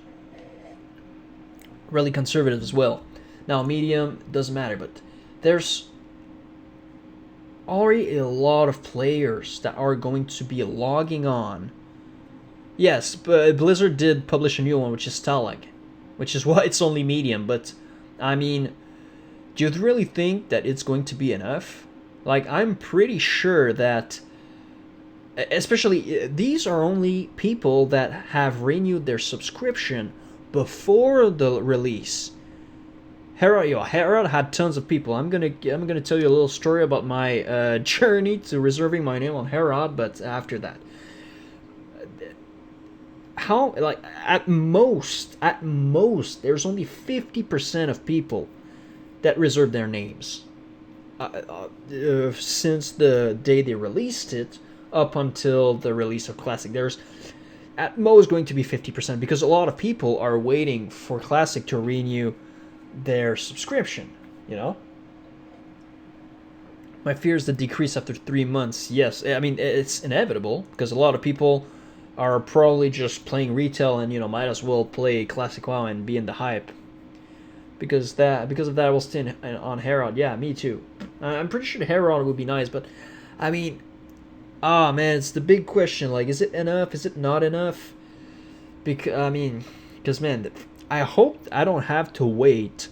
Really conservative as well. Now medium doesn't matter, but there's already a lot of players that are going to be logging on. Yes, but Blizzard did publish a new one, which is Stalag, which is why it's only medium. But I mean, do you really think that it's going to be enough? Like, I'm pretty sure that, especially, these are only people that have renewed their subscription before the release. Herod had tons of people. I'm gonna tell you a little story about my journey to reserving my name on Herod, but after that, how, like, at most, there's only 50% of people that reserve their names since the day they released it up until the release of Classic. There's at most going to be 50%, because a lot of people are waiting for Classic to renew their subscription, you know? My fear is the decrease after 3 months. Yes, I mean, it's inevitable, because a lot of people are probably just playing retail and, you know, might as well play Classic WoW and be in the hype. Because of that, I will stay on Herod. Yeah, me too. I'm pretty sure Herod would be nice, but I mean, man, it's the big question. Like, is it enough? Is it not enough? Because man, I hope I don't have to wait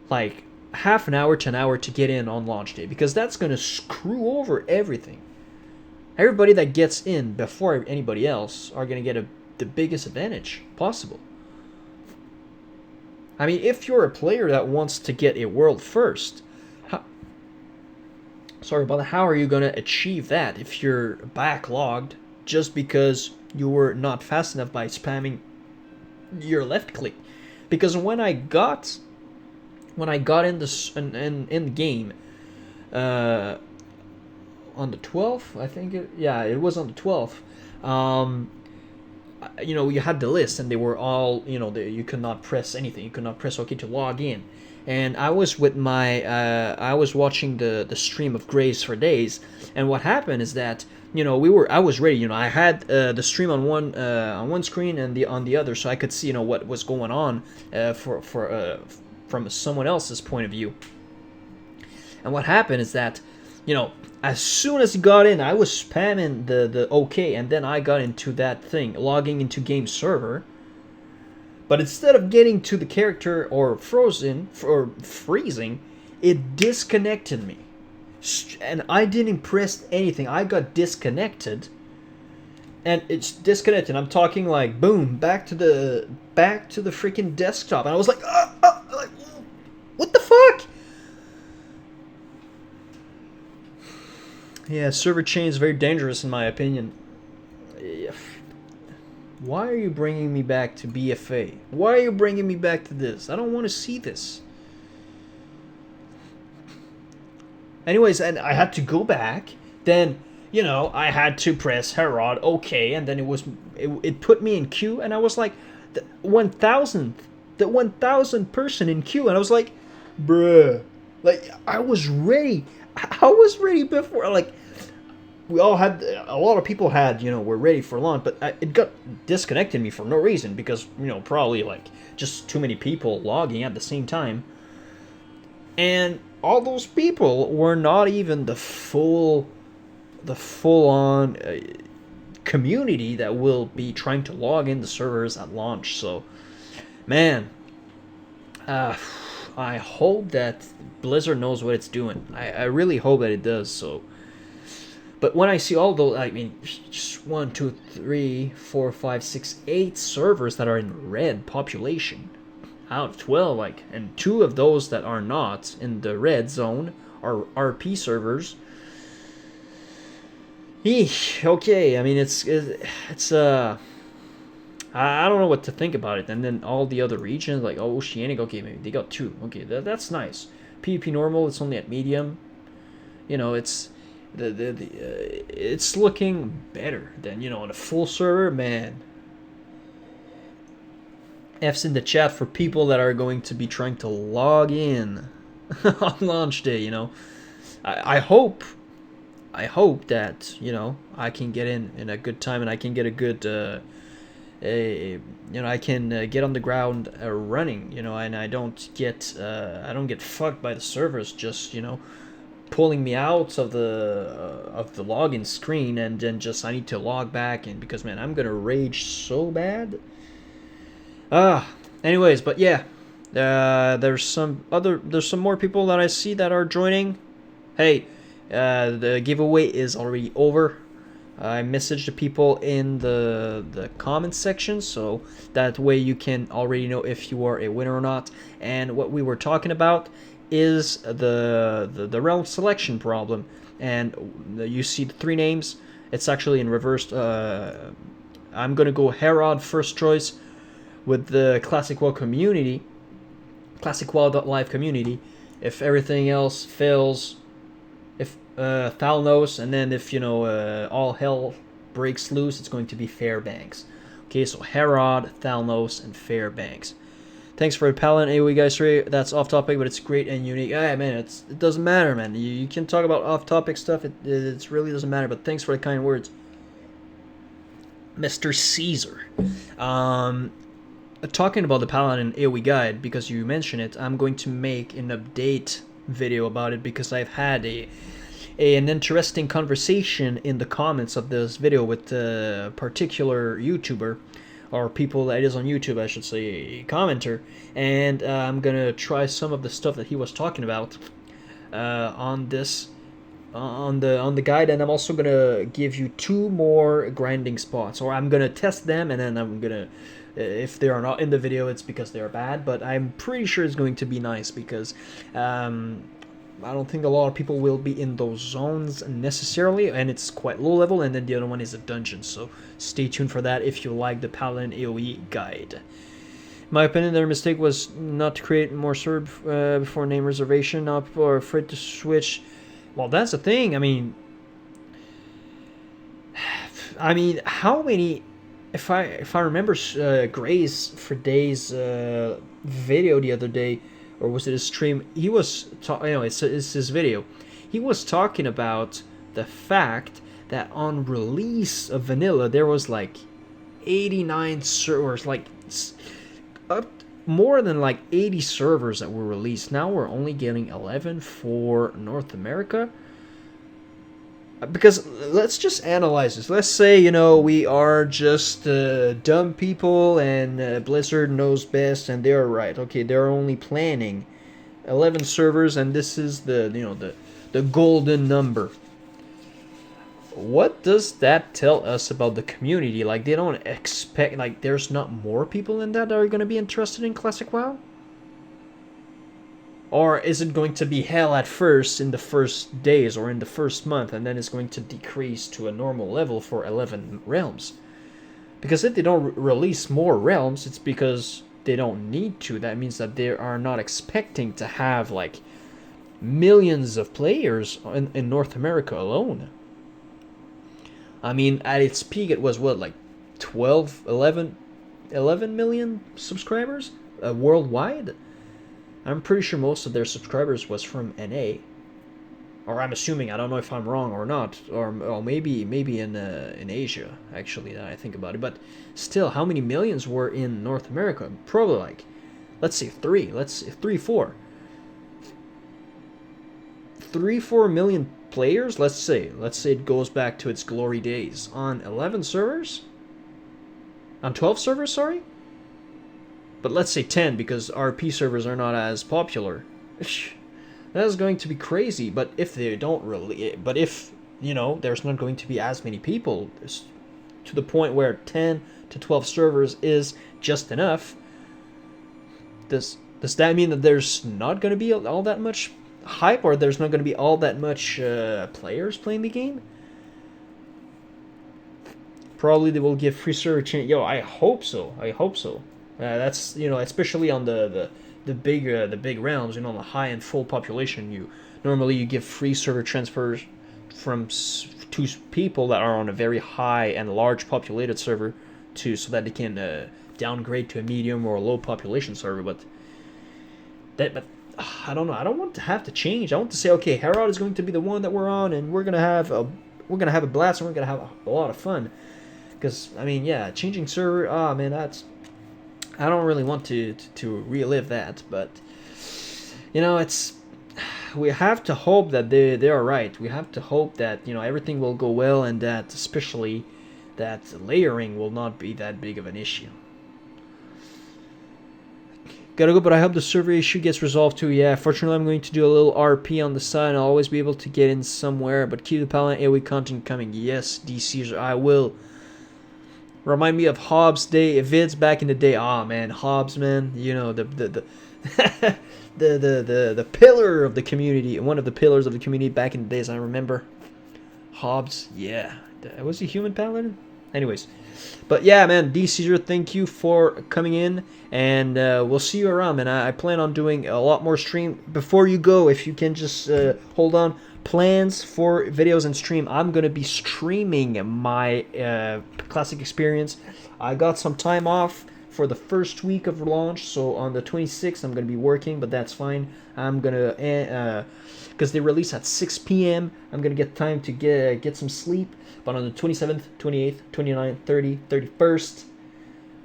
like half an hour to an hour to get in on launch day, because that's gonna screw over everything. Everybody that gets in before anybody else are gonna get the biggest advantage possible. I mean, if you're a player that wants to get a world first, how are you going to achieve that if you're backlogged just because you were not fast enough by spamming your left click? Because when I got in the game, on the 12th, I think. Yeah, it was on the 12th. Um, you know, you had the list, and they were all, you know, you could not press anything. You could not press OK to log in. And I was with my, I was watching the stream of Graves for Days, and what happened is that, you know, I was ready. You know, I had the stream on one screen and on the other, so I could see, you know, what was going on from someone else's point of view. And what happened is that, you know, as soon as he got in, I was spamming the OK, and then I got into that thing, logging into game server. But instead of getting to the character or freezing, it disconnected me. And I didn't press anything. I got disconnected. And it's disconnected. I'm talking like boom, back to the freaking desktop. And I was like, like, what the fuck? Yeah, server chain is very dangerous in my opinion. Why are you bringing me back to BFA? Why are you bringing me back to this? I don't want to see this. Anyways, and I had to go back. Then, you know, I had to press Herod, OK, and then it put me in queue, and I was like, the 1,000th person in queue, and I was like, bruh, like I was ready. I was ready before, like. We all had, a lot of people had, you know, were ready for launch, but it got disconnected me for no reason because, you know, probably like just too many people logging at the same time. And all those people were not even the full on community that will be trying to log in the servers at launch. So, man, I hope that Blizzard knows what it's doing. I really hope that it does. So. But when I see all those, I mean, just 1, 2, 3, 4, 5, 6, 8 servers that are in red population out of 12, like, and 2 of those that are not in the red zone are RP servers. Eesh, okay, I mean, it's I don't know what to think about it. And then all the other regions, like, oh, Oceanic, okay, maybe they got 2. Okay, that's nice. PvP normal, it's only at medium. You know, it's. It's looking better than, you know, on a full server, man. F's in the chat for people that are going to be trying to log in on launch day, you know. I hope that, you know, I can get in a good time and I can get a good, you know, I can get on the ground running, you know, and I don't get fucked by the servers just, you know, pulling me out of the login screen, and then just I need to log back in because, man, I'm gonna rage so bad. Anyways, but yeah, there's some more people that I see that are joining. Hey, the giveaway is already over. I messaged the people in the comments section, so that way you can already know if you are a winner or not. And what we were talking about is the realm selection problem, and you see the 3 names. It's actually in reverse. I'm gonna go Herod first choice with the Classic WoW community, ClassicWoW.live community. If everything else fails, if Thalnos, and then if, you know, all hell breaks loose, it's going to be Fairbanks. Okay, so Herod, Thalnos, and Fairbanks. Thanks for the Paladin AoE guys. Sorry, that's off topic, but it's great and unique. Ah, man, it doesn't matter, man. You can talk about off topic stuff. It really doesn't matter. But thanks for the kind words, Mr. Caesar. Talking about the Paladin AoE guide, because you mentioned it, I'm going to make an update video about it because I've had an interesting conversation in the comments of this video with a particular YouTuber. Or people that is on YouTube, I should say, a commenter, and I'm gonna try some of the stuff that he was talking about on the guide, and I'm also gonna give you 2 more grinding spots, or I'm gonna test them, and then I'm gonna, if they are not in the video, it's because they are bad, but I'm pretty sure it's going to be nice because I don't think a lot of people will be in those zones necessarily, and it's quite low level, and then the other one is a dungeon, so stay tuned for that if you like the Paladin AoE guide. In my opinion, their mistake was not to create more server before name reservation, not or afraid to switch. Well, that's the thing, I mean, I mean, how many? If I remember, Gray's for Day's video the other day, or was it a stream? He was anyway. It's his video. He was talking about the fact that on release of vanilla there was like 89 servers, like up more than like 80 servers that were released. Now we're only getting 11 for North America. Because let's just analyze this. Let's say, we are just dumb people and Blizzard knows best and they're right. Okay, they're only planning 11 servers and this is the golden number. What does that tell us about the community? Like, they don't expect, like, there's not more people in that are going to be interested in Classic WoW? Or is it going to be hell at first in the first days or in the first month, and then it's going to decrease to a normal level for 11 realms? Because if they don't release more realms, it's because they don't need to. That means that they are not expecting to have, like, millions of players in North America alone. I mean, at its peak, it was, what, like 11 million subscribers worldwide? I'm pretty sure most of their subscribers was from NA, or I'm assuming. I don't know if I'm wrong or not, or maybe in Asia. Actually, that I think about it, but still, how many millions were in North America? Probably like, let's say 4 million players. Let's say it goes back to its glory days on 11 servers, on 12 servers. Sorry. But let's say 10 because RP servers are not as popular. That is going to be crazy. But if they don't really, but if there's not going to be as many people, to the point where 10 to 12 servers is just enough. Does that mean that there's not going to be all that much hype, or there's not going to be all that much players playing the game? Probably they will give free server change. Yo, I hope so. That's especially on the big realms, the high and full population. Normally you give free server transfers to people that are on a very high and large populated server so that they can downgrade to a medium or a low population server. But I don't know. I don't want to have to change. I want to say, okay, Herod is going to be the one that we're on, and we're gonna have a blast, and we're gonna have a lot of fun. Because I mean, yeah, changing server. Man, I don't really want to relive that, but we have to hope that they are right. We have to hope that everything will go well, and that especially that layering will not be that big of an issue. Gotta go, but I hope the server issue gets resolved too. Yeah, fortunately I'm going to do a little RP on the side, and I'll always be able to get in somewhere. But keep the Paladin AoE content coming. Yes, DC, I will. Remind me of Hobbs Day vids back in the day. Ah, man, Hobbs, man, the the pillar of the community, one of the pillars of the community back in the days. I remember Hobbs. Yeah, was he human paladin? Anyways, but yeah, man, D Caesar, thank you for coming in, and we'll see you around, man. I plan on doing a lot more stream. Before you go, if you can just hold on. Plans for videos and stream. I'm gonna be streaming my classic experience. I got some time off for the first week of launch, so on the 26th I'm gonna be working, but that's fine. I'm gonna because they release at 6 p.m. I'm gonna get time to get some sleep. But on the 27th, 28th, 29th, 30th, 31st,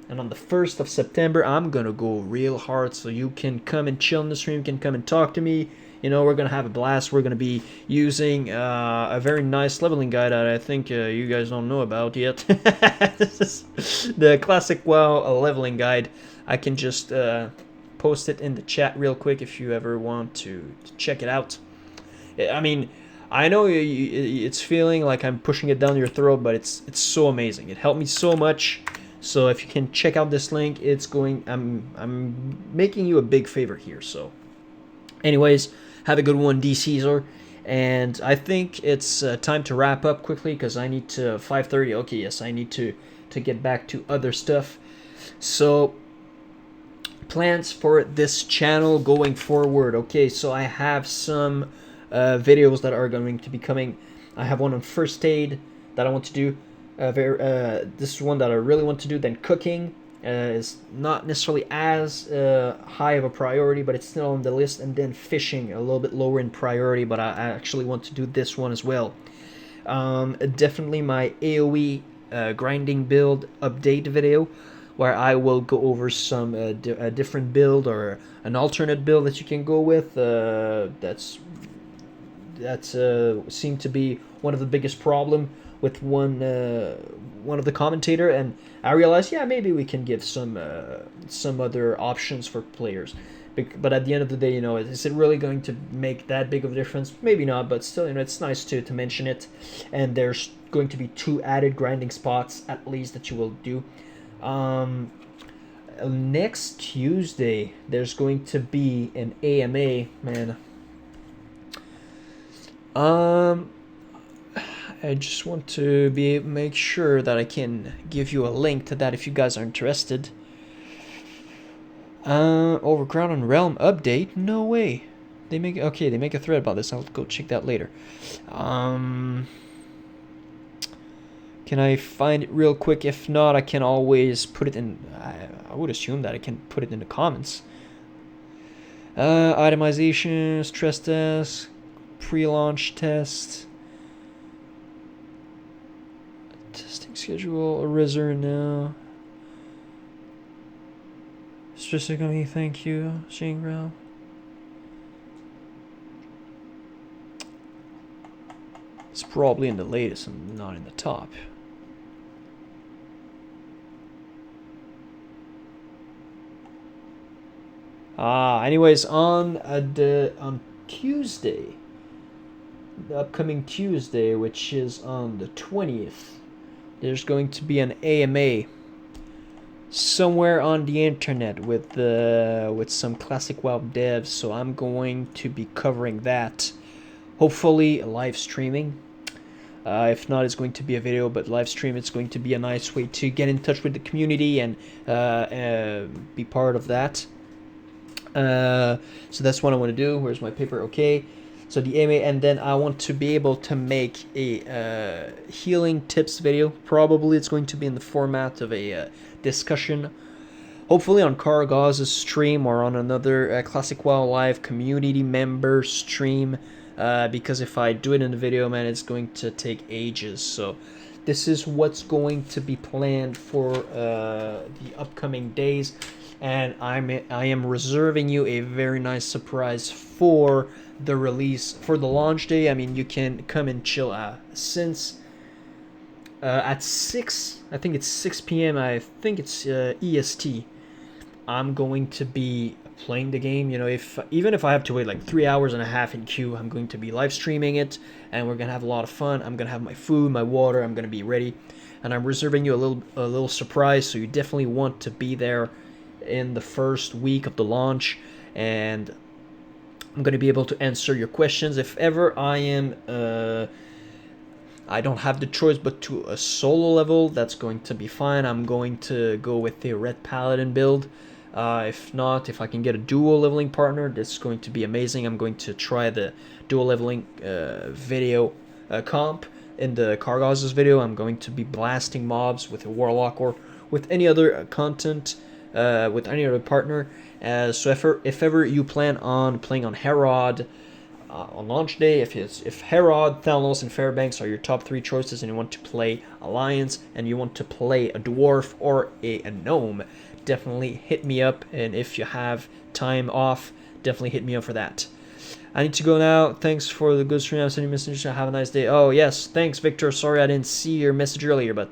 and on the 1st of September, I'm gonna go real hard. So you can come and chill in the stream. You can come and talk to me. We're going to have a blast. We're going to be using a very nice leveling guide that I think you guys don't know about yet. This is the Classic WoW leveling guide. I can just post it in the chat real quick if you ever want to check it out. I mean, I know it's feeling like I'm pushing it down your throat, but it's so amazing. It helped me so much. So if you can check out this link, I'm making you a big favor here. So anyways, have a good one, D Caesar. And I think it's time to wrap up quickly because I need to 5:30. Okay, yes, I need to get back to other stuff. So plans for this channel going forward. Okay, so I have some videos that are going to be coming. I have one on first aid that I want to do. This is one that I really want to do. Then cooking is not necessarily as high of a priority, but it's still on the list. And then fishing, a little bit lower in priority, but I actually want to do this one as well. Definitely my AoE grinding build update video, where I will go over some a different build or an alternate build that you can go with. That's seemed to be one of the biggest problem with one of the commentator, and I realized, yeah, maybe we can give some other options for players. But at the end of the day, is it really going to make that big of a difference? Maybe not, but still, it's nice to mention it. And there's going to be 2 added grinding spots at least that you will do. Next Tuesday, there's going to be an AMA, man. I just want to make sure that I can give you a link to that if you guys are interested. Overground and Realm update? No way. They make a thread about this. I'll go check that later. Can I find it real quick? If not, I can always put it in. I would assume that I can put it in the comments. Itemization, stress test, pre-launch test, testing schedule, Arizer now. Stress economy, thank you, Shingrao. It's probably in the latest and not in the top. Anyways, on Tuesday, the upcoming Tuesday, which is on the 20th, there's going to be an AMA somewhere on the internet with some classic WoW devs, so I'm going to be covering that. Hopefully live streaming. If not, it's going to be a video, but live stream, it's going to be a nice way to get in touch with the community and be part of that. So that's what I want to do. Where's my paper? Okay. So the AMA, and then I want to be able to make a healing tips video. Probably it's going to be in the format of a discussion, hopefully on Kargaz's stream or on another Classic WoW Live community member stream, because if I do it in the video, man, it's going to take ages. So this is what's going to be planned for the upcoming days, and I am reserving you a very nice surprise for the release, for the launch day. I mean, you can come and chill since at 6, I think it's 6 p.m. I think it's EST. I'm going to be playing the game. Even if I have to wait like 3 hours and a half in queue, I'm going to be live streaming it, and we're gonna have a lot of fun. I'm gonna have my food, my water. I'm gonna be ready, and I'm reserving you a little surprise. So you definitely want to be there in the first week of the launch, and I'm going to be able to answer your questions. If ever I am, I don't have the choice but to a solo level, that's going to be fine. I'm going to go with the Red Paladin build. If not, if I can get a dual leveling partner, that's going to be amazing. I'm going to try the dual leveling video comp in the Kargaz's video. I'm going to be blasting mobs with a Warlock or with any other content, with any other partner. So if ever you plan on playing on Herod on launch day, if Herod, Thalnos, and Fairbanks are your top 3 choices, and you want to play Alliance, and you want to play a Dwarf or a Gnome, definitely hit me up. And if you have time off, definitely hit me up for that. I need to go now. Thanks for the good stream. I'm sending messages. Have a nice day. Oh, yes. Thanks, Victor. Sorry I didn't see your message earlier, but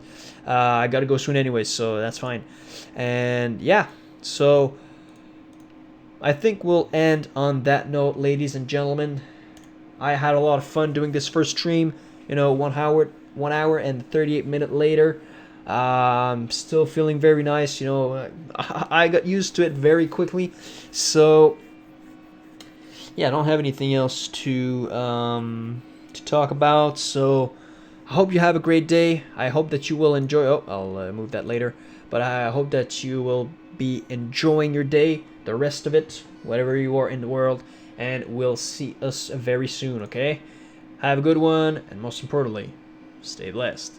I got to go soon anyway, so that's fine. And yeah, so I think we'll end on that note, ladies and gentlemen. I had a lot of fun doing this first stream. 1 hour and 38 minutes later. I'm still feeling very nice. I got used to it very quickly. So yeah, I don't have anything else to talk about. So I hope you have a great day. I hope that you will enjoy. Oh, I'll move that later. But I hope that you will be enjoying your day, the rest of it, whatever you are in the world, and we'll see us very soon, okay? Have a good one, and most importantly, stay blessed.